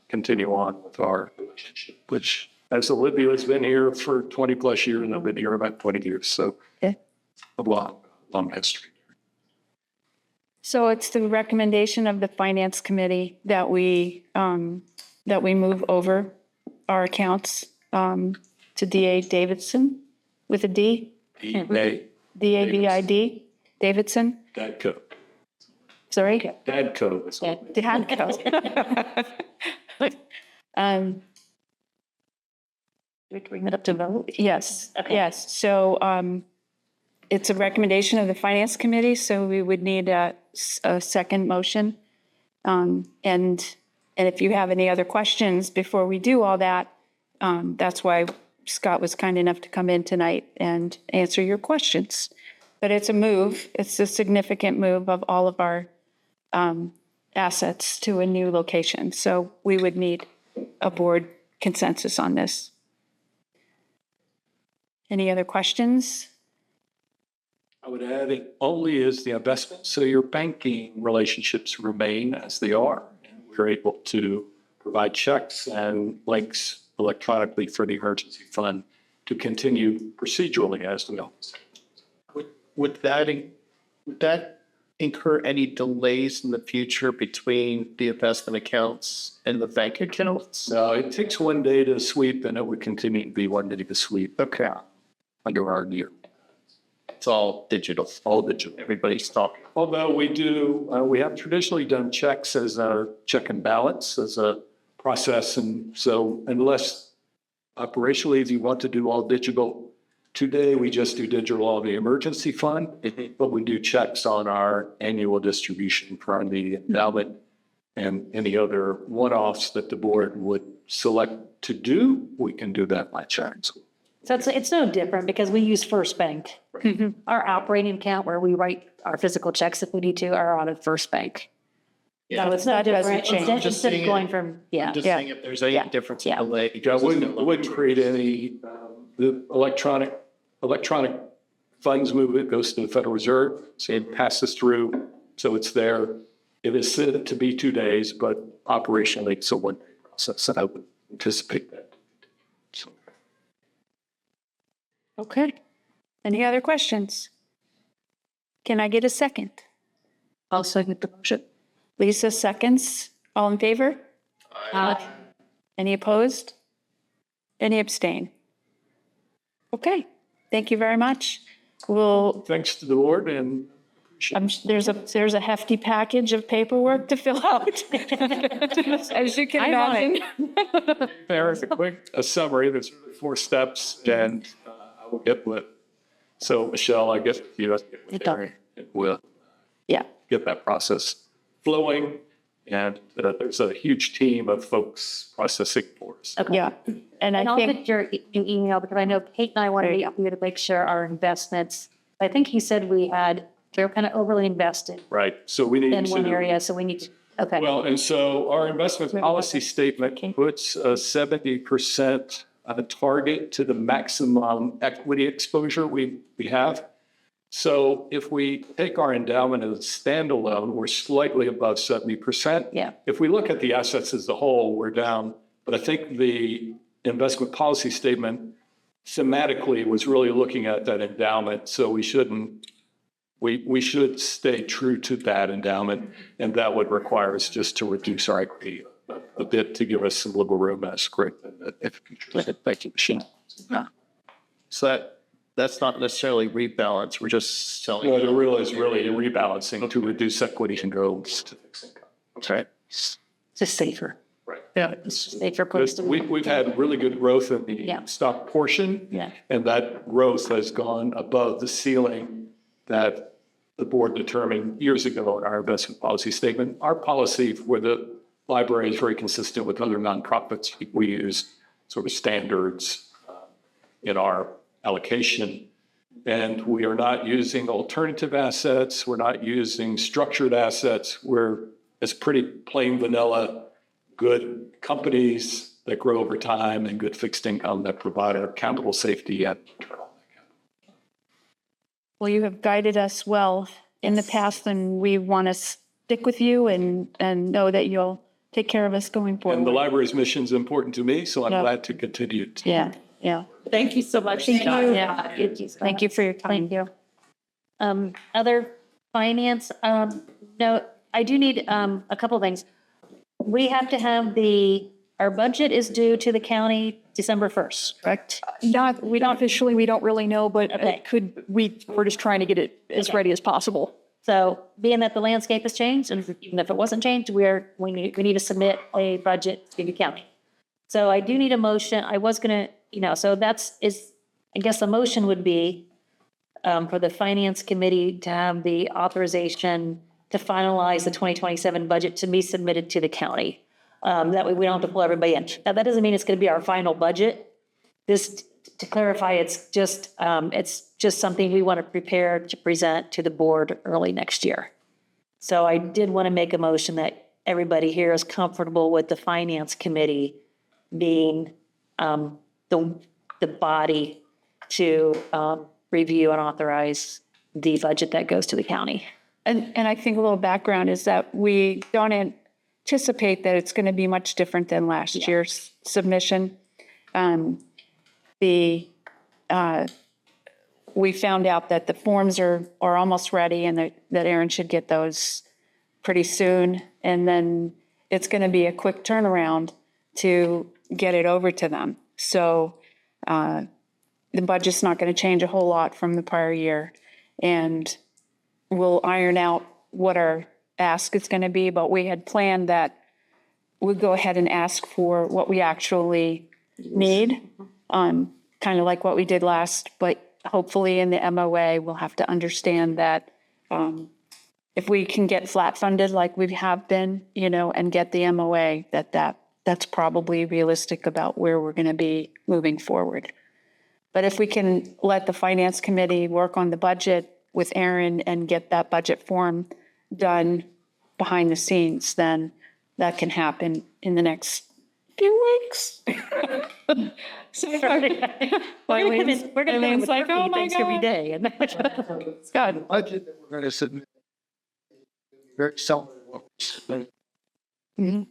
continue on with our relationship, which, as Olivia has been here for 20 plus years, and I've been here about 20 years. So a long history. So it's the recommendation of the Finance Committee that we move over our accounts to D.A. Davidson with a D? D-A-V-I-D, Davidson? Dadco. Sorry? Dadco. Dadco. We bring it up to vote? Yes, Okay. yes. So it's a recommendation of the Finance Committee, so we would need a second motion. And if you have any other questions before we do all that, that's why Scott was kind enough to come in tonight and answer your questions. But it's a move. It's a significant move of all of our assets to a new location. So we would need a board consensus on this. Any other questions? I would add it only is the investment. So your banking relationships remain as they are. We're able to provide checks and links electronically for the emergency fund to continue procedurally as well. Would that incur any delays in the future between the investment accounts and the bank accounts? No, it takes 1 day to sweep, and it would continue to be 1 day to sweep. Okay. Under our year. It's all digital. All digital. Everybody's talking. Although we have traditionally done checks as a check and balance as a process. And so unless operationally, if you want to do all digital, today we just do digital on the emergency fund, but we do checks on our annual distribution for the endowment and any other one-offs that the board would select to do. We can do that by checks. So it's no different because we use First Bank. Our operating account where we write our physical checks if we need to are out of First Bank. No, it's no That doesn't different. change. Instead, Just instead of seeing going it. from, yeah. Just Yeah. seeing if there's any Yeah. difference Yeah. in the lake. I wouldn't create any, the electronic funds movement goes to the Federal Reserve, so it passes through, so it's there. It is said to be 2 days, but operationally, it's a 1 day process, and I would anticipate that. So, Okay. Any other questions? Can I get a second? I'll second the motion. Lisa seconds. All in favor? Any opposed? Any abstain? Okay, thank you very much. We'll, thanks to the board, and there's a hefty package of paperwork to fill out. As you can imagine. there's a quick summary. There's 4 steps, and I will get with. So Michelle, I guess you have to get with Aaron, and we'll Yeah, get that process flowing. And there's a huge team of folks processing for us. Okay. yeah. And And I I'll think, get your new email because I know Kate and I wanted to make sure our investments, I think he said we were kind of overly invested Right, so we need in one to, area, so we need to, okay. well, and so our investment policy statement puts a 70% target to the maximum equity exposure we have. So if we take our endowment as a standalone, we're slightly above 70%. Yeah. If we look at the assets as a whole, we're down. But I think the investment policy statement thematically was really looking at that endowment. So we should stay true to that endowment. And that would require us just to reduce our equity a bit to give us some little room. That's great. Thank you, Michelle. So that's not necessarily rebalance. We're just selling. No, the real is really rebalancing to reduce equity and go to fixed income. That's right. Just safer. Right. Yeah. Safer place to. We've had really good growth in the Yeah. stock portion. Yeah. And that growth has gone above the ceiling that the board determined years ago in our investment policy statement. Our policy for the library is very consistent with other nonprofits. We use sort of standards in our allocation. And we are not using alternative assets. We're not using structured assets. It's pretty plain vanilla, good companies that grow over time and good fixed income that provide our capital safety at. well, you have guided us well in the past, and we want to stick with you and know that you'll take care of us going And the forward. library's mission is important to me, so I'm Yeah. glad to continue to. Yeah, yeah. Thank you so much. Thank Scott. you. Yeah. Thank you for your time. Thank you. Other finance, no, I do need, a couple of things. We have to have our budget is due to the county December 1st, correct? Not officially, we don't really know, but Okay. we're just trying to get it as ready as possible. So being that the landscape has changed, and even if it wasn't changed, we need to submit a budget to the county. So I do need a motion. I was gonna, so I guess the motion would be for the finance committee to have the authorization to finalize the 2027 budget to be submitted to the county. That way we don't have to pull everybody in. Now, that doesn't mean it's gonna be our final budget. This, to clarify, it's just something we want to prepare to present to the board early next year. So I did want to make a motion that everybody here is comfortable with the finance committee being the body to review and authorize the budget that goes to the county. And I think a little background is that we don't anticipate that it's going to be much different than last year's submission. We found out that the forms are almost ready and that Aaron should get those pretty soon. And then it's going to be a quick turnaround to get it over to them. So the budget's not going to change a whole lot from the prior year. And we'll iron out what our ask is going to be, but we had planned that we'd go ahead and ask for what we actually need, kind of like what we did last, but hopefully in the MOA, we'll have to understand that if we can get flat funded like we have been, and get the MOA, that's probably realistic about where we're going to be moving forward. But if we can let the finance committee work on the budget with Aaron and get that budget form done behind the scenes, then that can happen in the next few weeks. So, We're gonna come in with like, turkey oh my things every God. day. And It's good. Budget that we're gonna submit. Very seldom what we submit.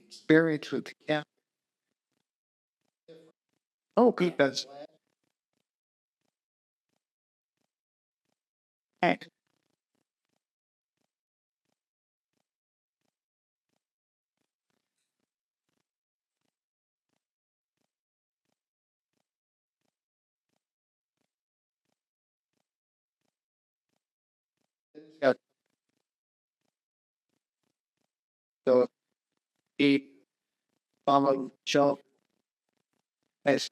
Experience with the county. Oh, good, that's. Right. Yeah. So, he, Joe. As.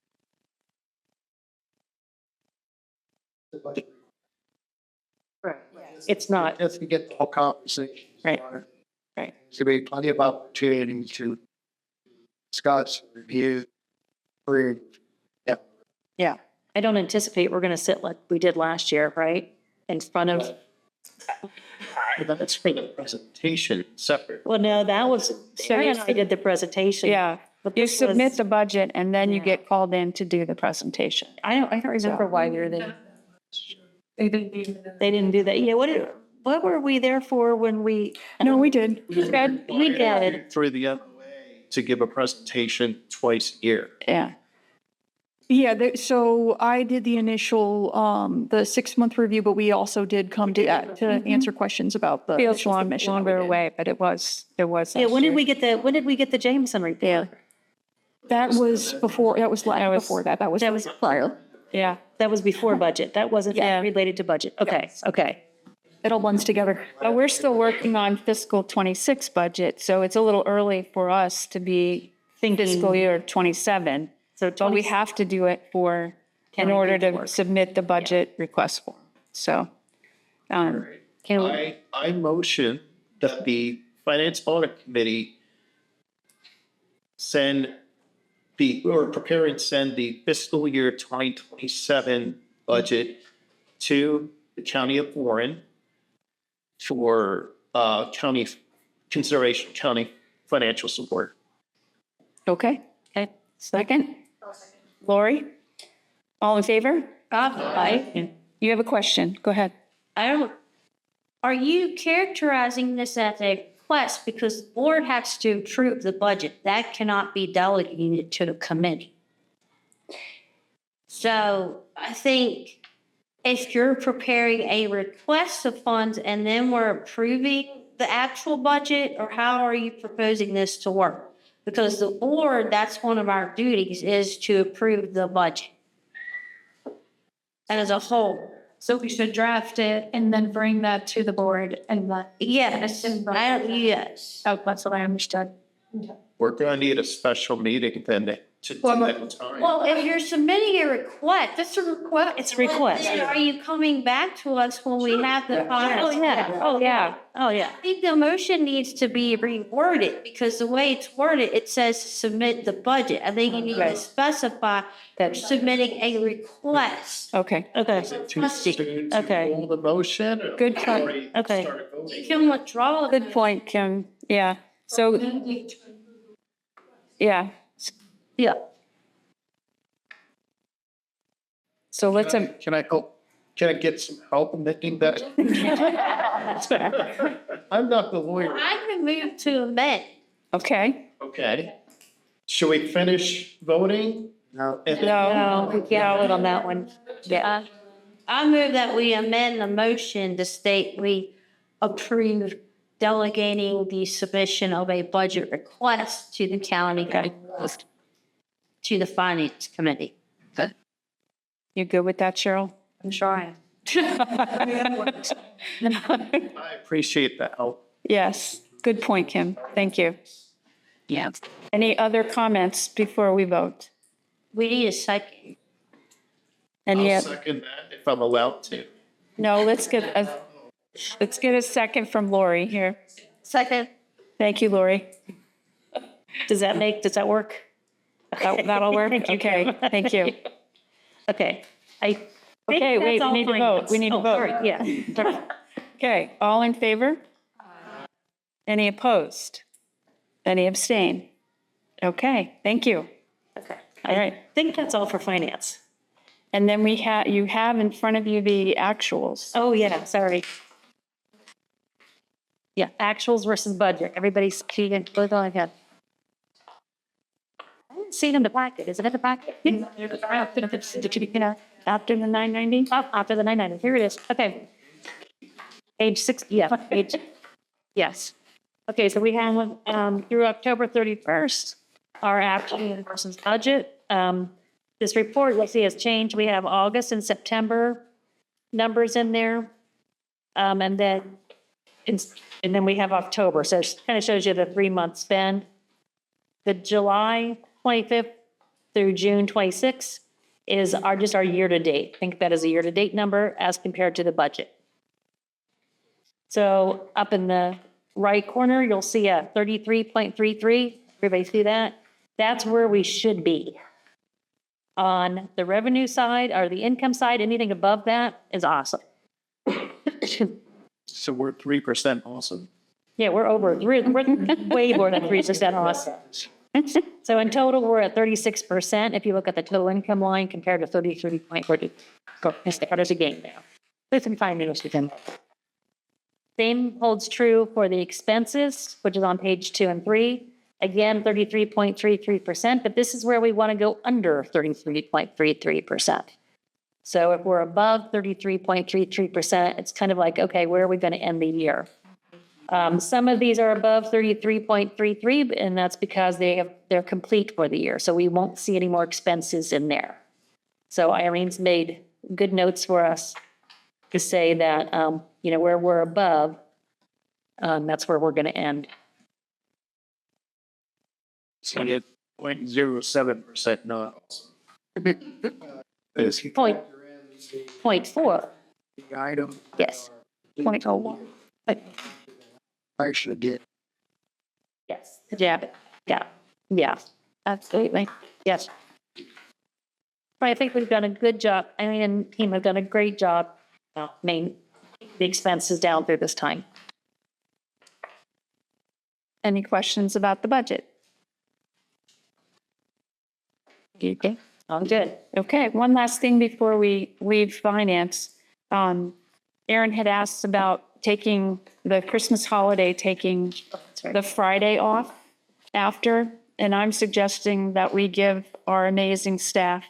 it's not. Just to get the whole conversation. Right. started. Right. There's gonna be plenty of opportunity to discuss, review, read. Yeah. Yeah. I don't anticipate we're gonna sit like we did last year, right? In front of. That's for the presentation separate. Well, no, that was, Sarah and I did the presentation. Yeah. But You this submit was- the budget and then you get called in to do the presentation. I don't remember why we were there. They didn't do that. Yeah, what were we there for when we? No, we did. We did. Through the MOA to give a presentation twice a year. Yeah. Yeah, so I did the initial, the 6-month review, but we also did come to that to answer questions about the. Feels initial submission. longer away, but it was. Yeah, last when year. did we get the Jameson report? That was before, that was before that, that was. That was prior. Yeah. That was before budget. That wasn't related to budget. Okay, okay. It all blends together. But we're still working on fiscal 26 budget, so it's a little early for us to be fiscal year 27. So But we have to do it in order to submit the budget request form. So, Can we, I motion that the Finance Audit Committee prepare and send the fiscal year 2027 budget to the County of Warren for county consideration, county financial support. okay. okay. Second? Lori? All in favor? Aye. You have a question? Go ahead. Are you characterizing this as a request because the board has to approve the budget? That cannot be delegated to the committee. So I think if you're preparing a request of funds and then we're approving the actual budget, or how are you proposing this to work? Because the board, that's one of our duties, is to approve the budget. And as a whole. So we should draft it and then bring that to the board and let. Yes, yes. Oh, that's what I understood. We're going to need a special meeting then to do that time. Well, if you're submitting a request, it's a request. It's a request. Then are you coming back to us when we have the final? Oh, yeah. Oh, yeah. Oh, yeah. I think the motion needs to be reworded because the way it's worded, it says submit the budget. I think you need to specify that you're submitting a request. Okay. Okay. Too soon to Okay. hold the motion? or Good point. already Okay. started voting? You can withdraw. Good point, Kim. Yeah. So, yeah. Yeah. So let's, Can I help? Can I get some help in making that? I'm not the lawyer. I can move to amend. okay. Okay. Should we finish voting? No. No, we can't vote on that one. Yeah. I move that we amend the motion to state we approve delegating the submission of a budget request to the county, to the finance committee. You good with that, Cheryl? I'm trying. I appreciate that help. Yes. Good point, Kim. Thank you. Yeah. Any other comments before we vote? We need a second. Any, I'll second that if I'm allowed to. no, let's get a second from Lori here. Second. Thank you, Lori. Does that work? That'll work? Okay, thank you. Okay. I think Okay, wait, that's all we need to fine. vote. We need to Oh, vote. sorry, yeah. Okay, all in favor? Any opposed? Any abstain? Okay, thank you. Okay. All right. I think that's all for finance. And then you have in front of you the actuals. Oh, yeah, sorry. Yeah, actuals versus budget. Everybody's cheating. Go ahead. I didn't see it in the packet. Is it in the packet? After the 990? Oh, after the 990. Here it is. Okay. Page 6, yeah, page, yes. Okay, so we have, through October 31st, our actual versus budget. This report, you'll see, has changed. We have August and September numbers in there. And then, and then we have October. So it kind of shows you the 3-month spend. The July 25th through June 26th is just our year-to-date. Think that as a year-to-date number as compared to the budget. So up in the right corner, you'll see a 33.33. Everybody see that? That's where we should be. On the revenue side or the income side, anything above that is awesome. So we're 3% awesome. Yeah, we're way more than 3% awesome. So in total, we're at 36% if you look at the total income line compared to 33.40. There's a gain there. There's some fine news to them. Same holds true for the expenses, which is on page 2 and 3. Again, 33.33%, but this is where we want to go under 33.33%. So if we're above 33.33%, it's kind of like, okay, where are we going to end the year? Some of these are above 33.33, and that's because they're complete for the year. So we won't see any more expenses in there. So Irene's made good notes for us to say that, where we're above, that's where we're going to end. So you 0.07% not awesome. Is Point 0.4, The item yes, 0.01. I should get. yes, yeah, absolutely, yes. But I think we've done a good job. I mean, and team have done a great job, the expenses down through this time. Any questions about the budget? Okay, I'm good. Okay, one last thing before we leave finance. Aaron had asked about taking the Christmas holiday, taking the Friday off after, and I'm suggesting that we give our amazing staff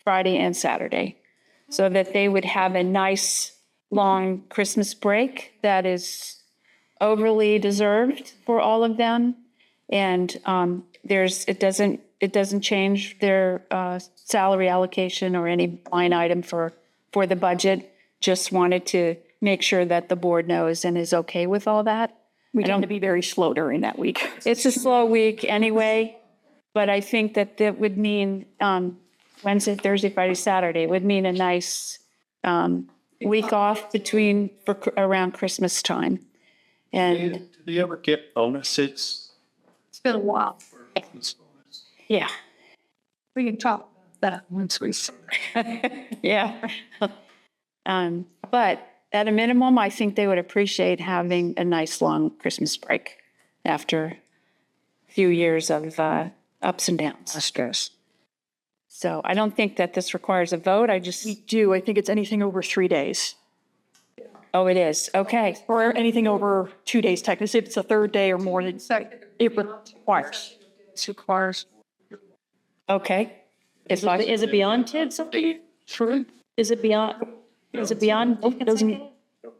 Friday and Saturday so that they would have a nice long Christmas break that is overly deserved for all of them. And it doesn't change their salary allocation or any line item for the budget. Just wanted to make sure that the board knows and is okay with all that. We tend to be very slow during that week. It's a slow week anyway, but I think that would mean Wednesday, Thursday, Friday, Saturday would mean a nice week off around Christmas time. And do you ever get bonuses? It's been a while. yeah, We can talk about that once we. yeah. But at a minimum, I think they would appreciate having a nice long Christmas break after a few years of ups and downs. Stress. So I don't think that this requires a vote. I Do, I think it's anything over 3 days. oh, it is. Okay. Or anything over 2 days technically. If it's a third day or more, it requires. It requires. Okay. Is it beyond TID something? True. Is it beyond? It doesn't,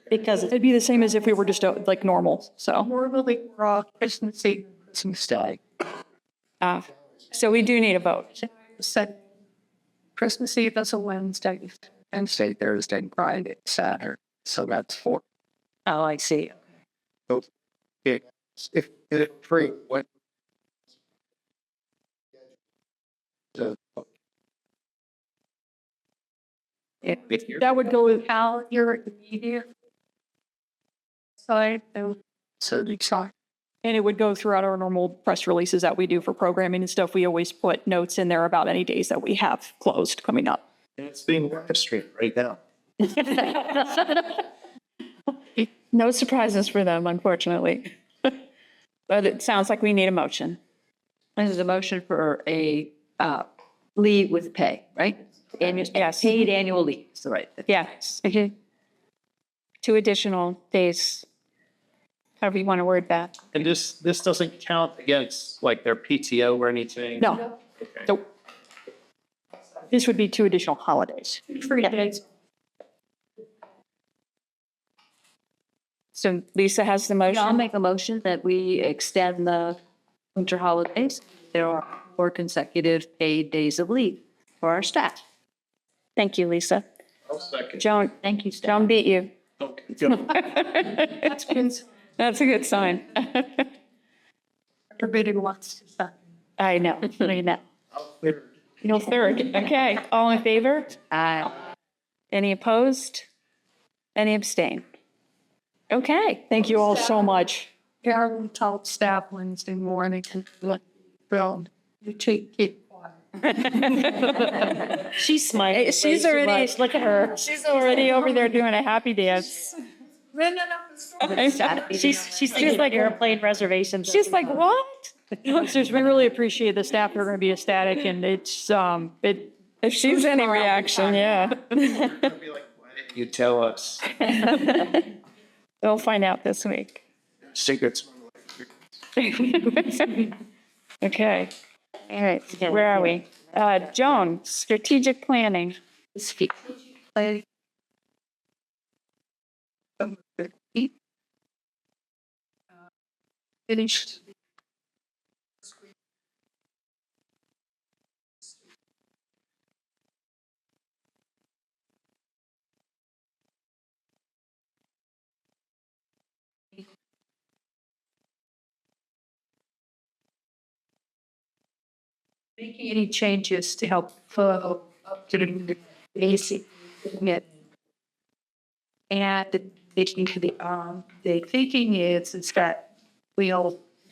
Because it'd be the same as if we were just like normal, so. Normally, we're Christmas Eve, Christmas Day. So we do need a vote. Set Christmas Eve, that's a Wednesday. Wednesday, Thursday, Friday, Saturday. So that's 4. oh, I see. If it's free, what? That would go with, How you're at the media. So you saw. and it would go throughout our normal press releases that we do for programming and stuff. We always put notes in there about any days that we have closed coming up. And it's being live streamed right now. No surprises for them, unfortunately. but it sounds like we need a motion. This is a motion for a leave with pay, right? Annual, Yes. paid annual leave, is the right. Yes. 2 additional days, however you want to word that. And this doesn't count against like their PTO or anything? No. Nope. This would be 2 additional holidays. Free days. So Lisa has the I'll motion. make a motion that we extend the winter holidays. There are 4 consecutive paid days of leave for our staff. Thank you, Lisa. Joan, Thank you, staff. Joan beat you. That's been That's a good sign. forbidden once. I know. I know. No third. Okay. All in favor? Any opposed? Any abstain? Okay. Thank you all so much. Karen told staff Wednesday morning, like, Bill, you take it. She's smiling. She's way too already, much. look at her. She's already over there doing a happy dance. She's like airplane reservations. She's like, what? We really appreciate the staff. They're going to be ecstatic, and it's If she's any reaction, yeah. You tell us We'll find out this week. secrets. Okay. All right. Where are we? Joan, strategic planning. Finished. Making any changes to help follow up to the basic commit. And the thinking is that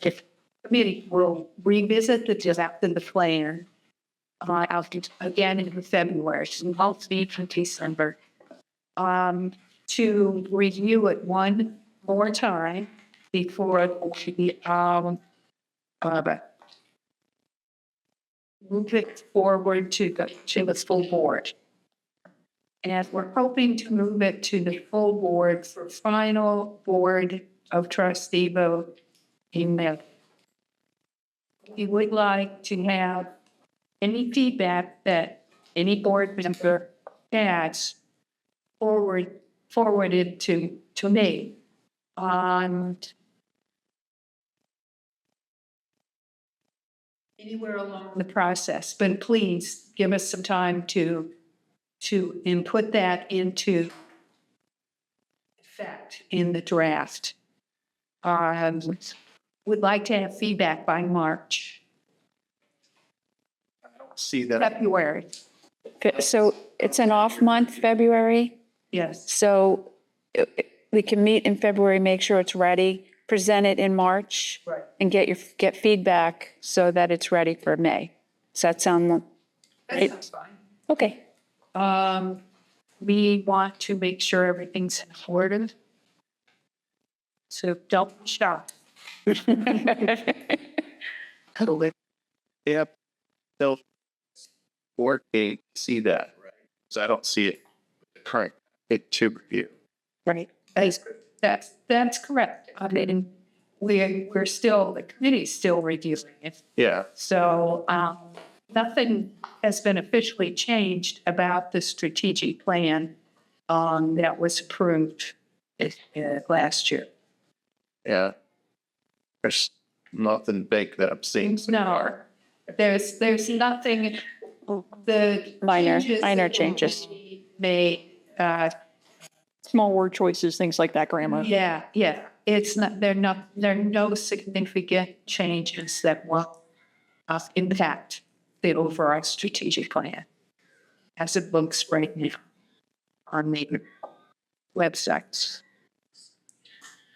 if committee will revisit the draft in the plan again in February, so I'll speak from December, to review it one more time before move it forward to the full board. And we're hoping to move it to the full board for final board of trustee vote in May. We would like to have any feedback that any board member has forwarded to me on anywhere along the process, but please give us some time to input that into effect in the draft. Would like to have feedback by March, See that. February, So it's an off month, February. yes. So we can meet in February, make sure it's ready, present it in March. Right. And get feedback so that it's ready for May. Does that sound right? That's fine. Okay. We want to make sure everything's in order. So don't stop. Yep. They'll working, see that, right? So I don't see it current it to review. Right. That's correct. I mean, we're still, the committee's still reviewing it. Yeah. So, nothing has been officially changed about the strategic plan, that was approved, last year. Yeah. There's nothing big that I'm seeing. so No, far. there's nothing, the. Minor changes. Made, small word choices, things like that, Grandma. yeah, it's not, there are no significant changes that will impact the overall strategic plan as it looks right now on the websites.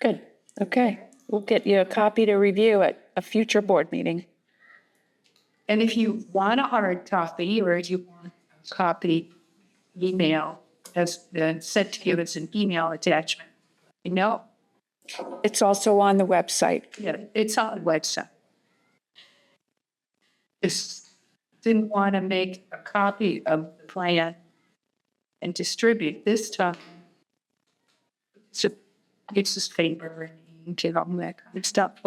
Good. Okay. We'll get you a copy to review at a future board meeting. And if you want a hard copy or if you want a copy, email as sent to you as an email attachment, It's also on the website. Yeah, it's on the website. Just didn't want to make a copy of the plan and distribute this time. So it's just paper and ink and all that kind of stuff.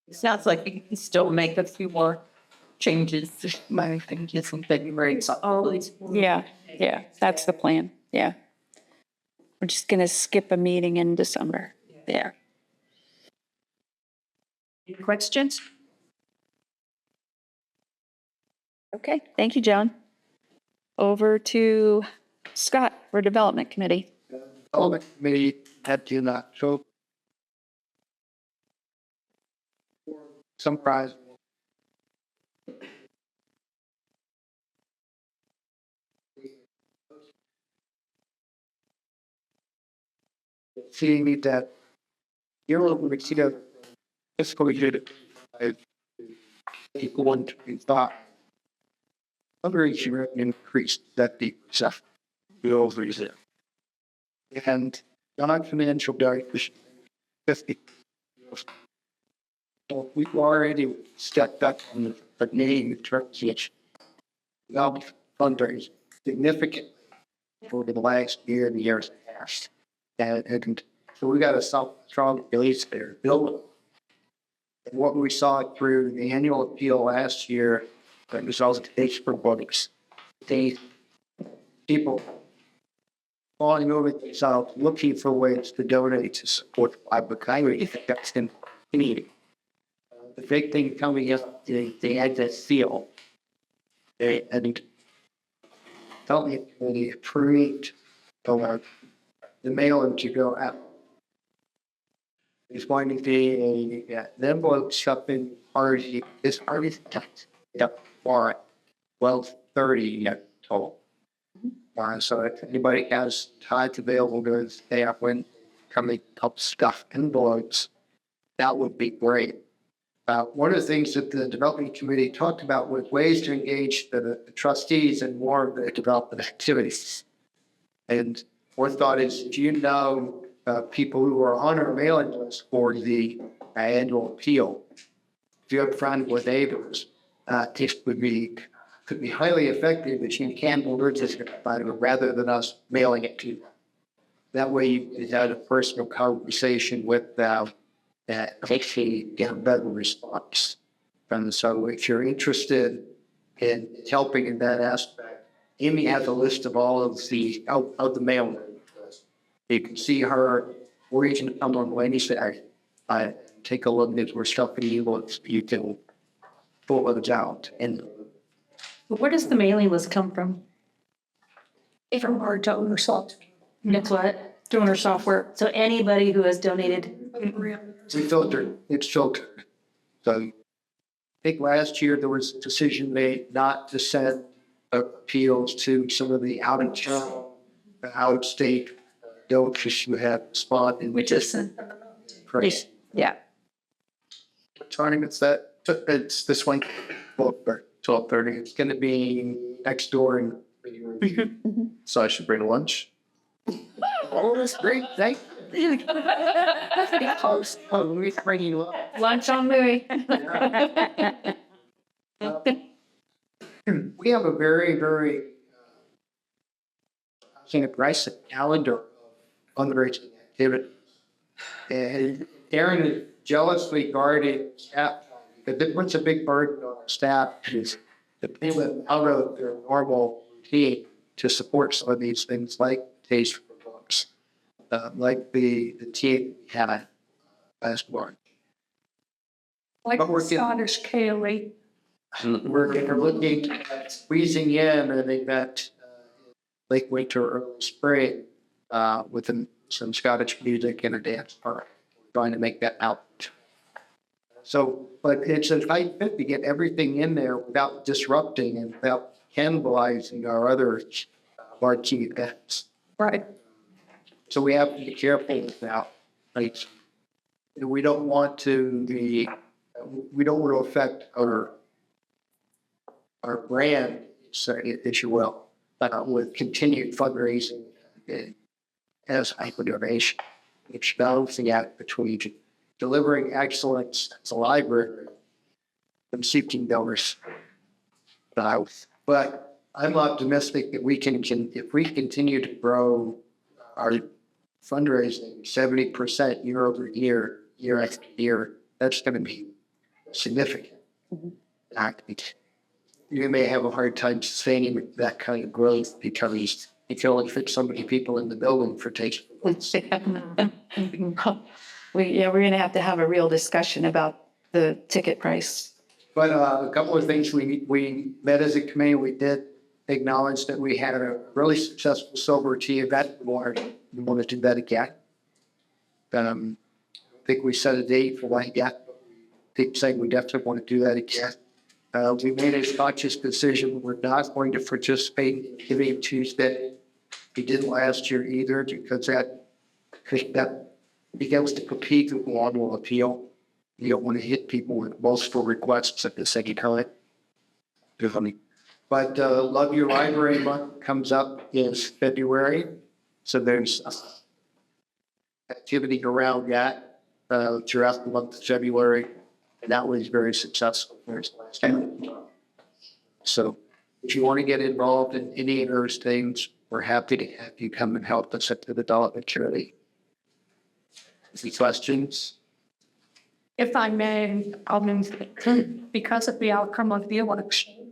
It sounds like you can still make a few more changes to my changes in February. So always. Yeah, that's the plan. Yeah. We're just going to skip a meeting in December. Yeah. Any questions? Okay, thank you, Joan. Over to Scott for Development Committee. Development Committee had to not show some prize. Seeing that year over year, fiscal year, equal to thought. Other issue increased that the stuff bills reserve. And non-financial direction 50. So we've already stepped up on the name Trustees. Now fundraising significant over the last year and years past. And so we got a strong beliefs there. Build. And what we saw through the annual appeal last year, that resulted in for books. They people falling over themselves, looking for ways to donate to support the public highway. That's in need. The big thing coming up is they had this seal. And tell me when they approved the mailing to go out. It's going to be an envelope shopping already, it's already taxed. Yep, for 12:30 total. So if anybody has time available to stay up when coming up stuff envelopes, that would be great. One of the things that the development committee talked about was ways to engage the trustees in more of the development activities. And one thought is, do you know people who are on our mailing list for the annual appeal? If you have a friend with neighbors, this could be highly effective if you can alert this rather than us mailing it to you. That way you had a personal conversation with them that actually get a better response. And so if you're interested in helping in that aspect, Amy has a list of all of the mail. You can see her, or you can come on Wednesday. Take a look at where stuff you can pull those out. And Where does the mailing list come from? From our donor salt. That's what? Donor software. So anybody who has donated. we filtered, it's filtered. So I think last year there was a decision made not to send appeals to some of the out of town, out of state donors who have responded. Which is Great. yeah. What time is that? It's this one, 12:30. It's going to be next door. So I should bring lunch. Oh, that's great. Thank you. Oh, Louis bringing you up. Lunch on Louis. We have a very, very aggressive calendar of fundraising activity. And Aaron is jealously guarding staff. It puts a big burden on our staff is to pay them out of their normal routine to support some of these things like taste for books, like the team had last March. Like But we're getting- Scottish Kale. We're looking at squeezing in an event late winter, early spring, with some Scottish music and a dance party. Trying to make that out. So, but it's a tight fit to get everything in there without disrupting and without cannibalizing our other marquee events. Right. So we have to be careful with that. Like, we don't want to affect our brand, if you will, with continued fundraising as hyper donation. It's balancing act between delivering excellence as a library and seeking donors. But I'm optimistic that we can if we continue to grow our fundraising 70% year over year, year after year, that's going to be significant. You may have a hard time sustaining that kind of growth because you can only fit so many people in the building for taking. We're going to have a real discussion about the ticket price. But a couple of things we met as a committee. We did acknowledge that we had a really successful silver tea event. We want to do that again. I think we set a date for that again. Keep saying we definitely want to do that again. We made a conscious decision. We're not going to participate in Giving Tuesday. We didn't last year either because that begins to compete with normal appeal. You don't want to hit people with multiple requests at the same time. But Love Your Library Month comes up in February. So there's activity around that throughout the month of February. And that was very successful. So if you want to get involved in any of those things, we're happy to have you come and help us at the development committee. Any questions? If I may, because of the outcome of the election,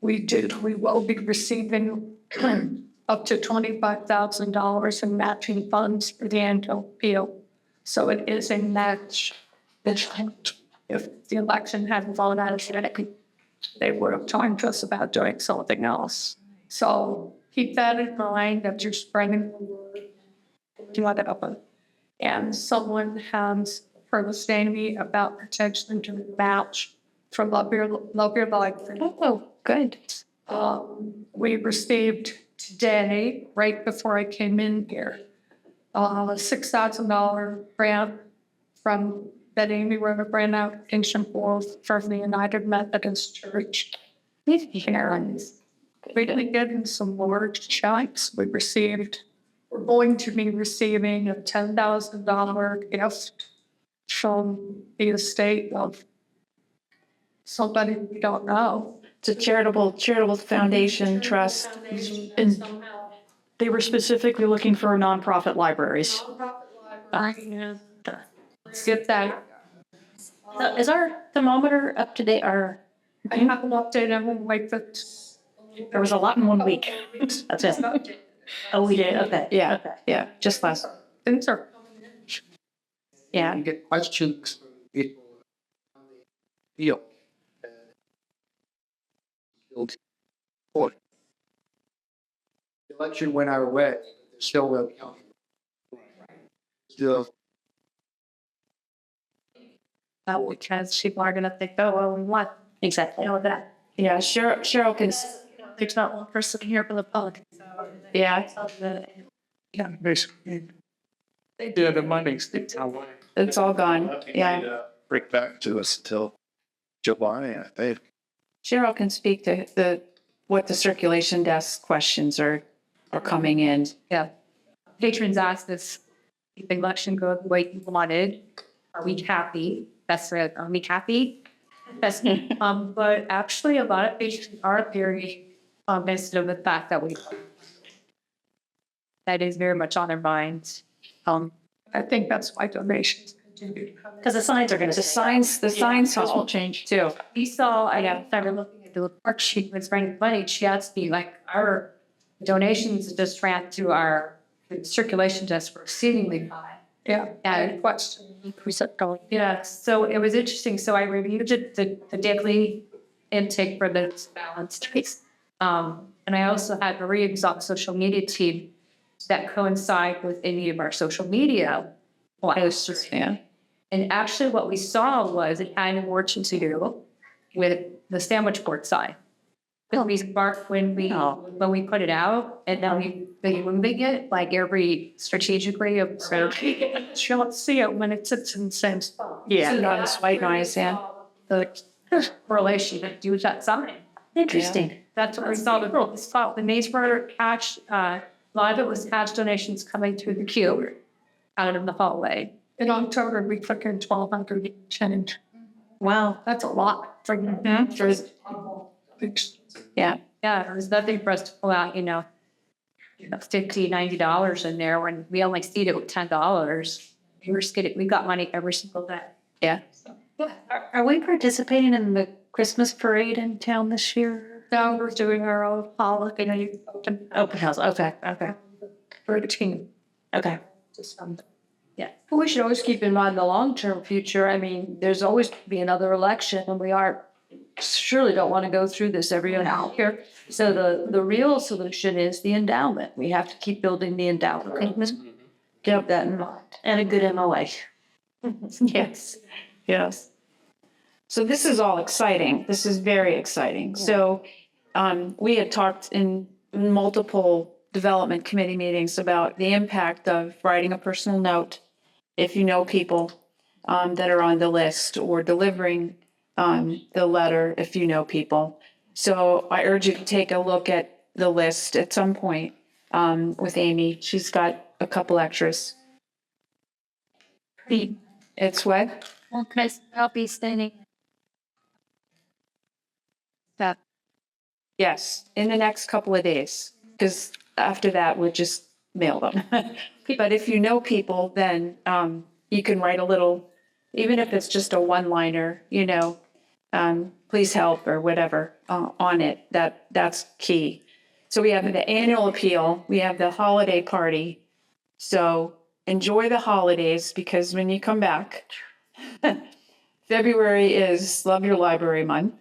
we will be receiving up to $25,000 in matching funds for the annual appeal. So it is a match. If the election hadn't fallen out of Connecticut, they would have talked to us about doing something else. So keep that in mind that you're spreading the word. Do that open. And someone has approached me about potentially doing a match from Love Your Library. Oh, good. We received today, right before I came in here, a $6,000 grant from that Amy wrote a brand application for from the United Methodist Church. And we're getting some large checks. We're going to be receiving a $10,000 gift from the estate of somebody we don't know. It's a charitable foundation trust. And they were specifically looking for nonprofit libraries. Let's get that. So is our thermometer up to date? I have an update. I won't wait for. There was a lot in 1 week. That's it. Oh, we did. Okay. Yeah, Okay. yeah, just last. Things are. Yeah. You get questions. Feel. The election went our way. Still will. Still. Because people are going to think, oh, well, we want Exactly. that. Yeah, Cheryl can, There's not one person here for the public. yeah, Yeah, basically. Yeah, the money's it's all gone. Yeah. Bring back to us till July, I think. Cheryl can speak to what the circulation desk questions are coming in. Yeah. Patrons asked us if the election go the way people wanted. Are we happy? That's right. Are we happy? That's, but actually a lot of patrons are very convinced of the fact that that is very much on their minds. I think that's why donations continue. Because the signs are going to The signs will will change. too. We saw, I started looking at the report sheet was bringing money. She asked me like our donations just ran through our circulation desk were exceedingly high. Yeah. And Question. yeah, so it was interesting. So I reviewed the daily intake for the balanced case. And I also had Maria's on social media team that coincide with any of our social media posts. Yeah. And actually what we saw was it kind of worked to do with the sandwich board sign. We sparked when we put it out, and now we've been moving it like every strategically of You don't see it when it sits in the same spot. Yeah, it's white noise, yeah. the correlation to use that sign. Interesting. That's what we saw. The Maysboro cash, a lot of it was cash donations coming through the queue. out in the hallway. In October, we took in 1,200 change. Wow. That's a lot for Yeah. Yeah, there was nothing for us to pull out, $50, $90 in there when we only seed it with $10. We got money every single day. Yeah. Are we participating in the Christmas parade in town this year? Now we're doing our own holiday Open house, okay. for the team. Okay. But we should always keep in mind the long-term future. I mean, there's always be another election and we surely don't want to go through this every year. So the real solution is the endowment. We have to keep building the endowment. Keep that in mind. And a good MOA. Yes. Yes. So this is all exciting. This is very exciting. So we had talked in multiple development committee meetings about the impact of writing a personal note if you know people that are on the list, or delivering the letter if you know people. So I urge you to take a look at the list at some point with Amy. She's got a couple extras. It's what? Well, Chris, I'll be standing. That. Yes, in the next couple of days, because after that, we'll just mail them. But if you know people, then you can write a little, even if it's just a one-liner, please help or whatever on it. That's key. So we have the annual appeal, we have the holiday party. So enjoy the holidays, because when you come back, February is Love Your Library Month.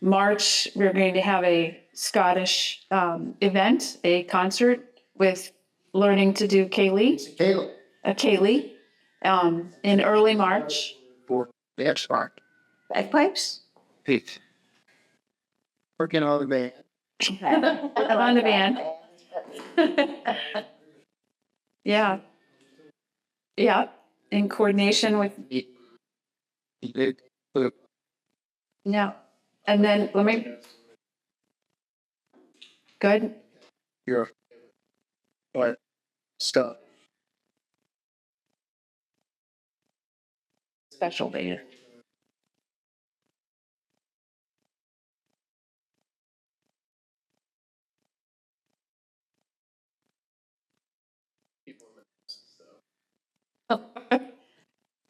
March, we're going to have a Scottish event, a concert with learning to do Kaylee. Kaylee, in early March. That's fine. Bagpipes? Pete. Working on the band. On the band. Yeah. Yeah, in coordination with, yeah. And then good. Your what stuff. Special band.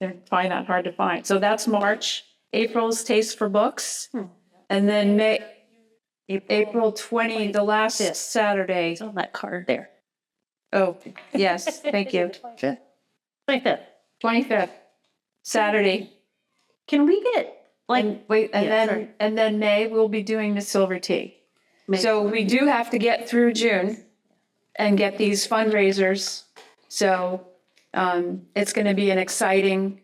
They're probably not hard to find. So that's March. April's Taste for Books. And then April 20, the last Saturday. It's on that card there. Oh, yes, thank you. Okay. 25th. 25th, Saturday. Can we get, And then May, we'll be doing the Silver Tea. So we do have to get through June and get these fundraisers. So it's going to be an exciting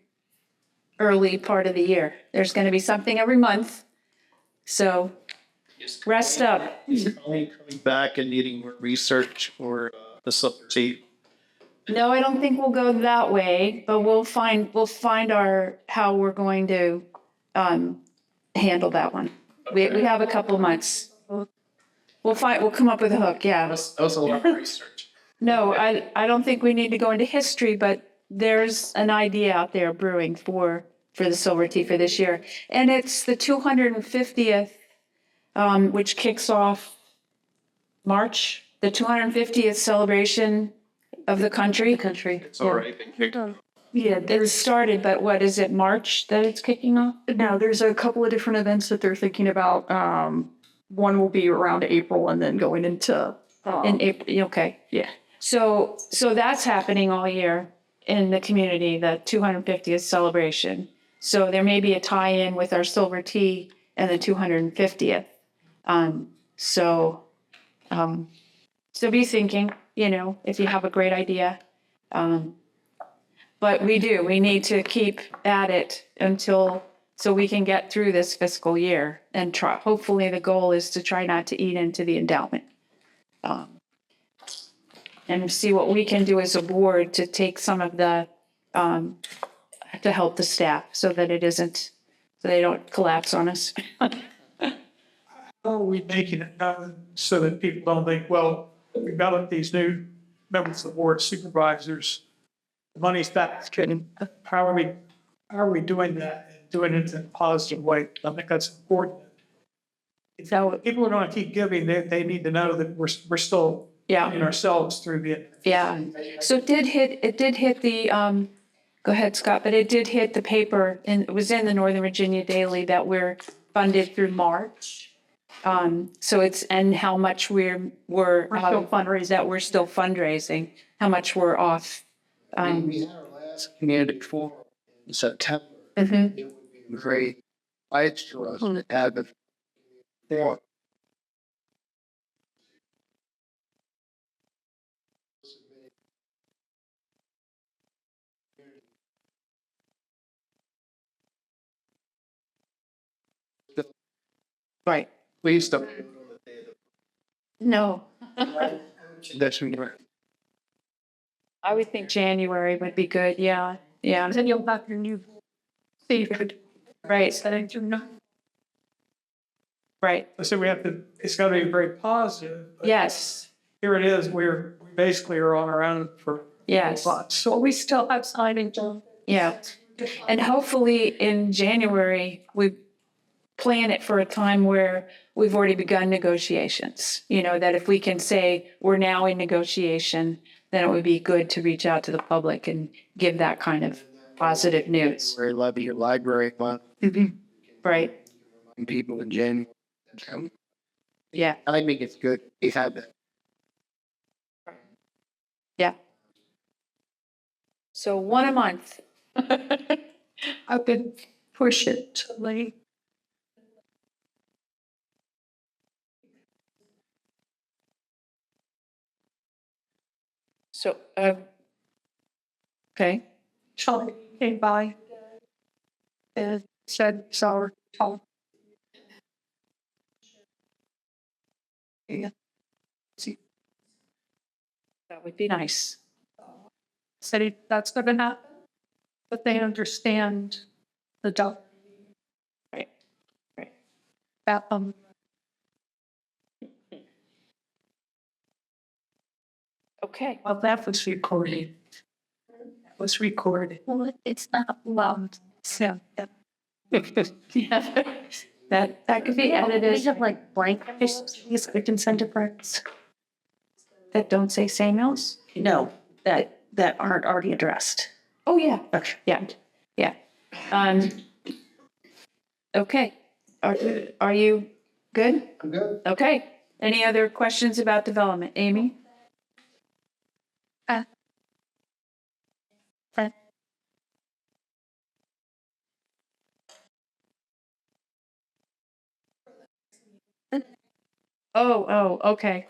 early part of the year. There's going to be something every month. So rest up. Coming back and needing more research for the subsidy. No, I don't think we'll go that way, but we'll find how we're going to handle that one. We have a couple months. We'll come up with a hook, yeah. That was a lot of research. No, I don't think we need to go into history, but there's an idea out there brewing for the Silver Tea for this year. And it's the 250th, which kicks off March, the 250th celebration of the country. It's already been kicked off. Yeah, It started, but what, is it March that it's kicking off? now there's a couple of different events that they're thinking about. One will be around April and then going into, In April, okay. yeah. So that's happening all year in the community, the 250th celebration. So there may be a tie-in with our Silver Tea and the 250th. So be thinking, if you have a great idea. But we need to keep at it so we can get through this fiscal year and try. Hopefully the goal is to try not to eat into the endowment. And see what we can do as a board to take some of the, to help the staff so that so they don't collapse on us. How are we making it known so that people don't think, well, we got these new members of the board of supervisors, money's back. How are we doing that and doing it in a positive way? I think that's important. So, People are going to keep giving. They need to know that we're still yeah. putting ourselves through the. Yeah, so it did hit the, go ahead, Scott, but it did hit the paper, and it was in the Northern Virginia Daily that we're funded through March. So it's, and how much we're still fundraising. that we're still fundraising, how much we're off. We had our last community forum in September. Mhm. It would be great. It's to us to have it forum. Right. Please don't. No, That's when I would think January would be good, yeah, yeah, Then you'll have your new favorite right, setting to know. right, So we have to, it's got to be very positive. but yes, Here it is, we basically are on our own for yes. lots. So we still have signing, John. Yeah, and hopefully in January, we plan it for a time where we've already begun negotiations. You know, that if we can say we're now in negotiation, then it would be good to reach out to the public and give that kind of positive news. very love your library fund Right, and people in January. yeah, I think it's good. We have it. yeah. So one a month. I could push it to late. So, okay, Charlie came by and said, sorry, Tom. Yeah. that would be nice. Said that's gonna happen, but they understand the job. Right, right. That, Okay, well, that was recorded. That was recorded. Well, it's not loud, so. that could be We edited, have like blank pages we can send to friends. that don't say Samuels? No, that aren't already addressed. Oh, yeah. Yeah, yeah. Okay, are you good? I'm good. Okay, any other questions about development? Amy? Oh, okay.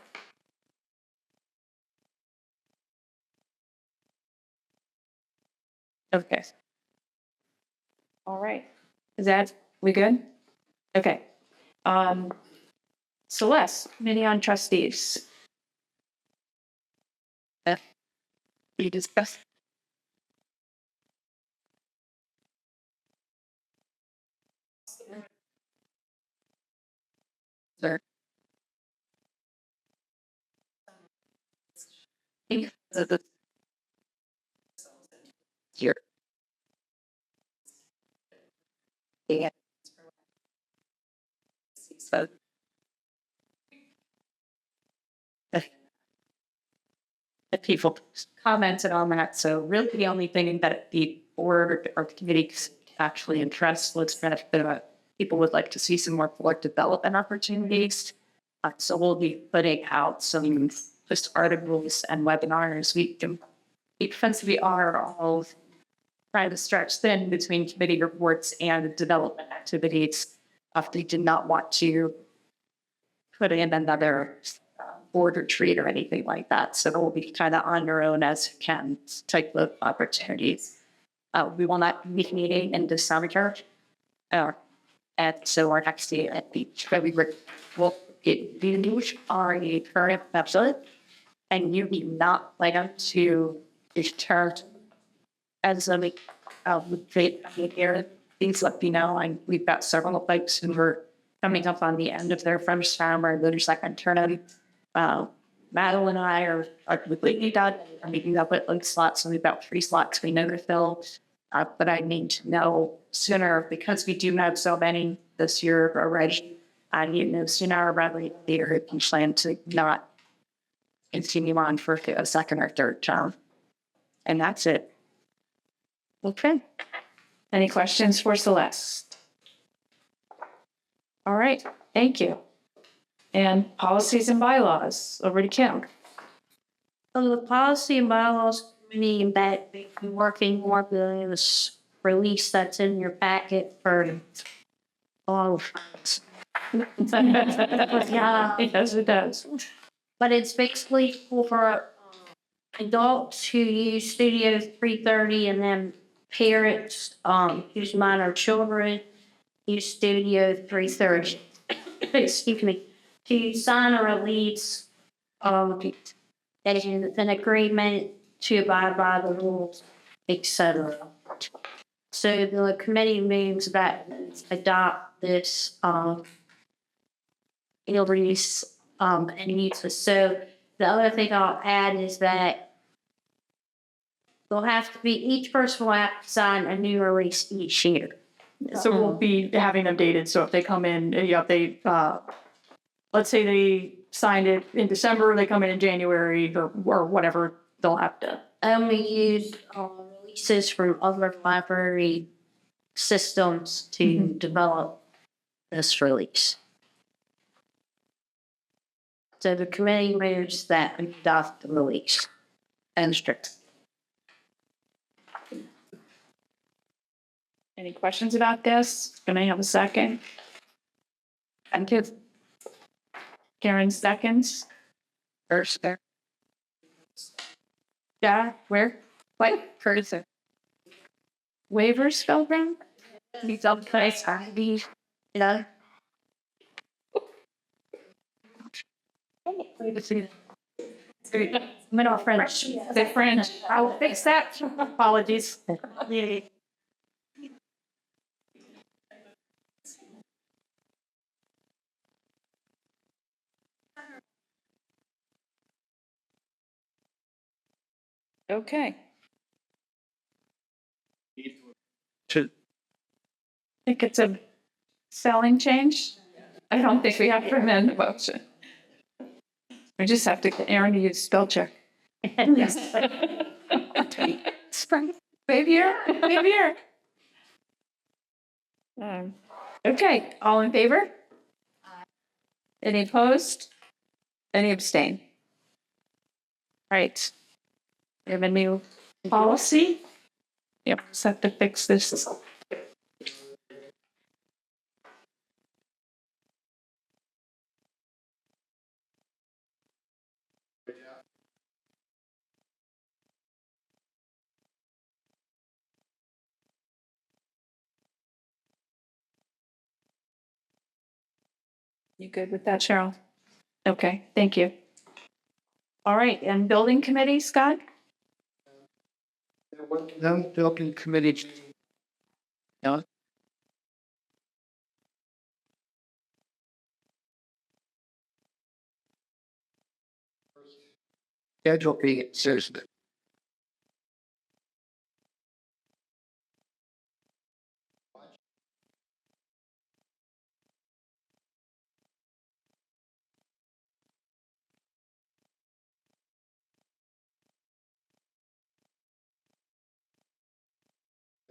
Okay. All right. Is that, we good? Okay. Celeste, Committee on Trustees. We discussed. Sir. Here. Yeah. So. The people commented on that, so really the only thing that the board or committee actually interests was that people would like to see some more board development opportunities. So we'll be putting out some just articles and webinars. We can, it tends to be all trying to stretch thin between committee reports and development activities. They did not want to put in another board retreat or anything like that. So we'll be kind of on your own as can type of opportunities. We will not be meeting in December. And so our next day at the February will get the are a current website, and you do not plan to return as a here. Please let me know. We've got several folks who are coming up on the end of their first term or their second term. Madeline and I are completely done. I'm making up at like slots, only about 3 slots we know to fill. But I need to know sooner because we do have so many this year already. I need to know sooner rather than later if you plan to not continue on for a second or third term. And that's it. Okay. Any questions for Celeste? All right, thank you. And policies and bylaws, over to Kim. So the policy and bylaws committee that we've been working more with this release that's in your packet for all of us. Yeah, It does. but it's basically for adults who use Studio 330 and then parents whose minor children use Studio 330. Excuse me, to sign a release that is an agreement to abide by the rules, etc. So the committee moves that adopt this release and use it. So the other thing I'll add is that they'll have to be, each person will have to sign a new release each year. So we'll be having them dated, so if they come in, they, let's say they signed it in December, they come in January or whatever, they'll have to. I only use releases from other library systems to develop this release. So the committee moves that and adopt the release and strict. Any questions about this? Can I have a second? Thank you. Karen, seconds. First there. Yeah, where? What? Curtis. Waivers spelled wrong? These other place, these, you know. Middle French. The French. I'll fix that. Apologies. Okay. To, I think it's a spelling change. I don't think we have to amend the motion. We just have to get Aaron to use spell check. Yes. Maybe here. Okay, all in favor? Any opposed? Any abstain? All right. We have a new policy. Yep, just have to fix this. You good with that, Cheryl? Okay, thank you. All right, and building committee, Scott? Them building committee. No. Schedule being Thursday.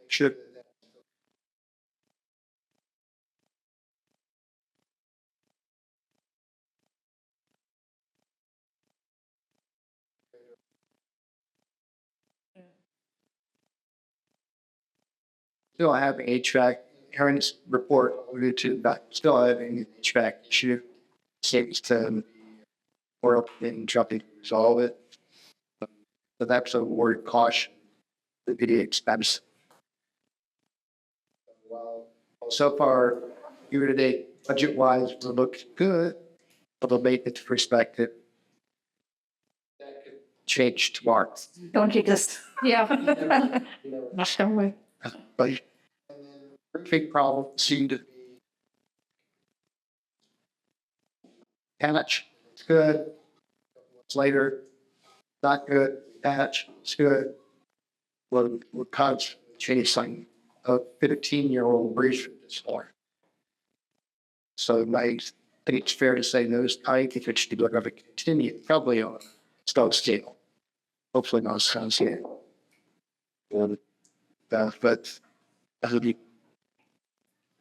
Should. Still have HVAC, Aaron's report alluded to that, still having HVAC issue. Seems to work in trying to resolve it. But that's a word caution, the video expense. So far, year to date, budget wise, it looks good, but the maintenance perspective that could change tomorrow. Don't kick us. Yeah. Not way. But big problem seemed to be how much? It's good. later, not good, patch, it's good. Well, we're constantly chasing a 15-year-old breach this morning. So I think it's fair to say those, I think it should be going to continue, probably on slow scale. Hopefully not slow scale. But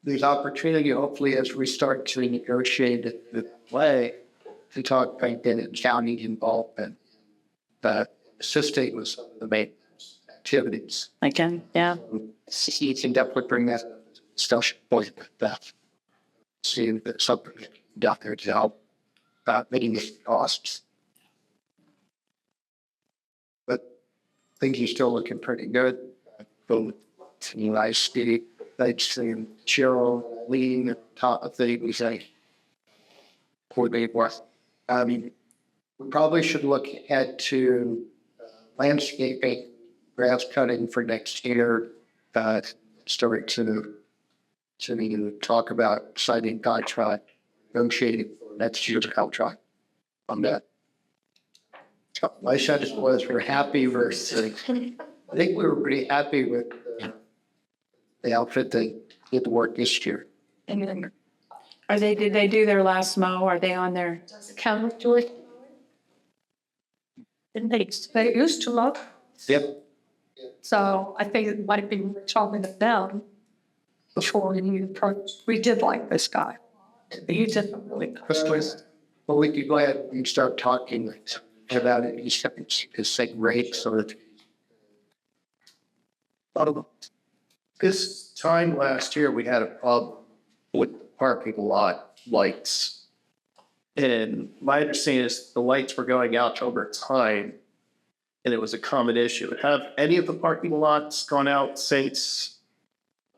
there's opportunity, hopefully, as we start to negotiate the play, to talk about getting county involvement, but assisting with some of the main activities. Again, yeah. You can definitely bring that stuff point that. See if there's something down there to help mitigate costs. But things are still looking pretty good. Both nice city, they've seen Cheryl leading the top of things, like coordinate work. I mean, we probably should look ahead to landscaping, grass cutting for next year, starting to talk about signing contract, negotiating next year's contract on that. My sense was we're happy with, I think we were pretty happy with the outfit that did the work this year. And then, did they do their last mow? Are they on their? Count to it. And they used to love, Yep. so I think it might be talking to them before we did like this guy. He did really Well, we could go ahead and start talking about it. His same rate, so that. This time last year, we had a problem with parking lot lights. And my understanding is the lights were going out over time, and it was a common issue. Have any of the parking lots gone out since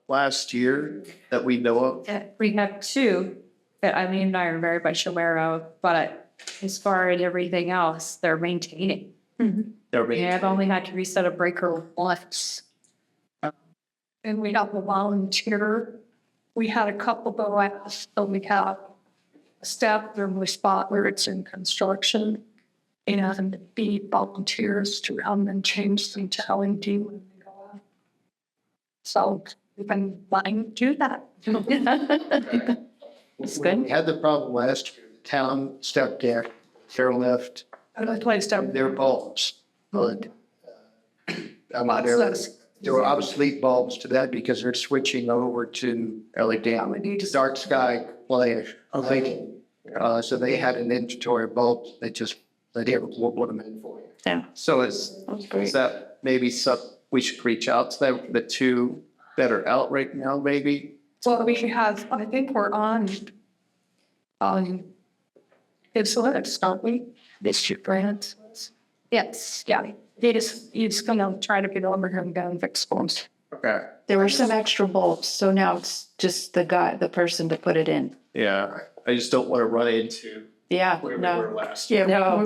last year that we know of? Yeah, we have two that Eileen and I are very much aware of, but as far as everything else, they're maintaining. Yeah, I've only had to reset a breaker once. and we have a volunteer. We had a couple go out, so we have a staff room spot where it's in construction. And be volunteers to come and change them to LED when they go out. So we've been wanting to do that. It's good. We had the problem last year. The town stepped there, Carol left, And I placed them their bulbs. But there were obsolete bulbs to that because they're switching over to LED. Dark sky flash, lighting. So they had an inventory of bulbs. They just, they didn't put them in for you. Yeah. So is that maybe some, we should reach out to them, the two that are out right now, maybe? Well, we have, I think we're on it's limits, don't we? This year, grants. Yes, yeah. It's gonna try to get over here and go and fix forms. Okay. There were some extra bulbs, so now it's just the person to put it in. Yeah, I just don't want to run into Yeah, where we no. were last. Yeah, no,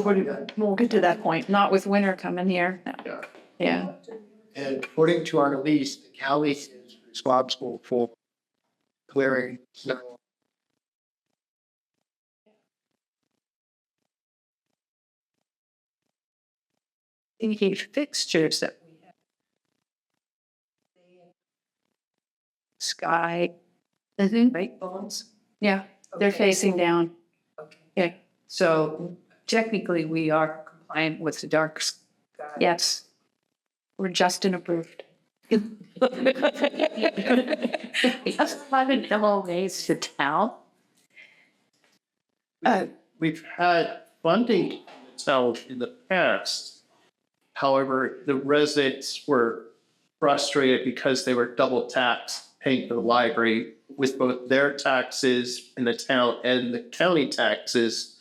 we'll get to that point. Not with winter coming here. No. Yeah. Yeah. And according to our lease, the county is responsible for clearing snow. Any fixtures that we have. Sky, light bulbs. Yeah, they're facing down. Yeah. So technically, we are compliant with the dark sky. Yes. We're Justin approved. That's not a double ways to town. We've had funding itself in the past. However, the residents were frustrated because they were double taxed, paying for the library with both their taxes in the town and the county taxes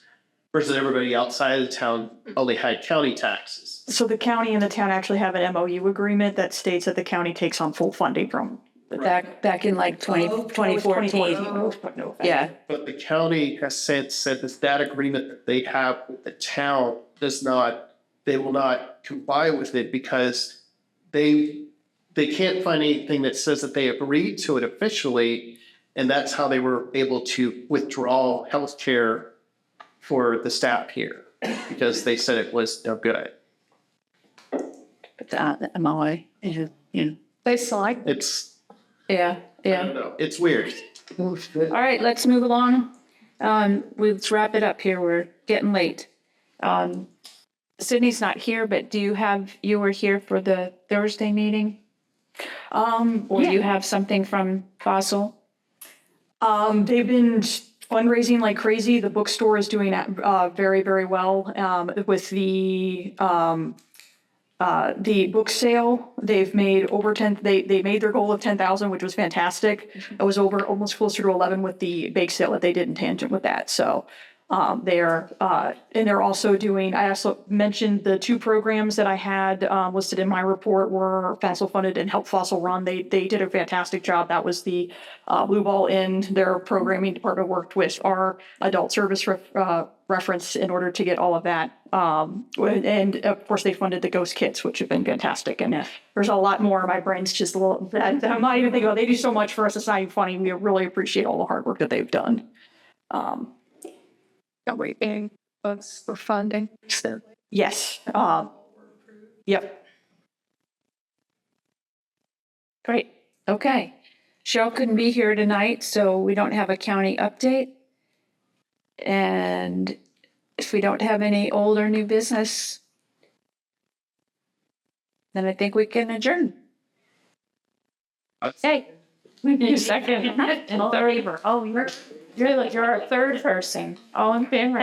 versus everybody outside of the town only had county taxes. So the county and the town actually have an MOU agreement that states that the county takes on full funding from. Back in like 2014. Yeah. But the county has since said that agreement that they have with the town they will not comply with it because they can't find anything that says that they agreed to it officially. And that's how they were able to withdraw health care for the staff here. because they said it was no good. But the MOA, you know. They select. It's, Yeah, I don't know, it's weird. All right, let's move along. Let's wrap it up here. We're getting late. Sydney's not here, but you were here for the Thursday meeting? Or you have something from Fossil? They've been fundraising like crazy. The bookstore is doing very, very well with the book sale. They've made over 10, they made their goal of 10,000, which was fantastic. It was over almost closer to 11 with the bake sale that they did in tangent with that. So and they're also doing, I also mentioned the two programs that I had listed in my report were Fossil funded and Help Fossil Run. They did a fantastic job. That was the Blue Ball Inn. Their programming department worked with our adult service reference in order to get all of that. And of course they funded the ghost kits, which have been fantastic. And there's a lot more. My brain's just a little, I'm not even thinking about, they do so much for us. It's not even funny. We really appreciate all the hard work that they've done. Waiting us for funding. So Yes. Yep. Great, okay. Cheryl couldn't be here tonight, so we don't have a county update. And if we don't have any old or new business, then I think we can adjourn. Hey, You second and third. oh, you're a third person. All in favor?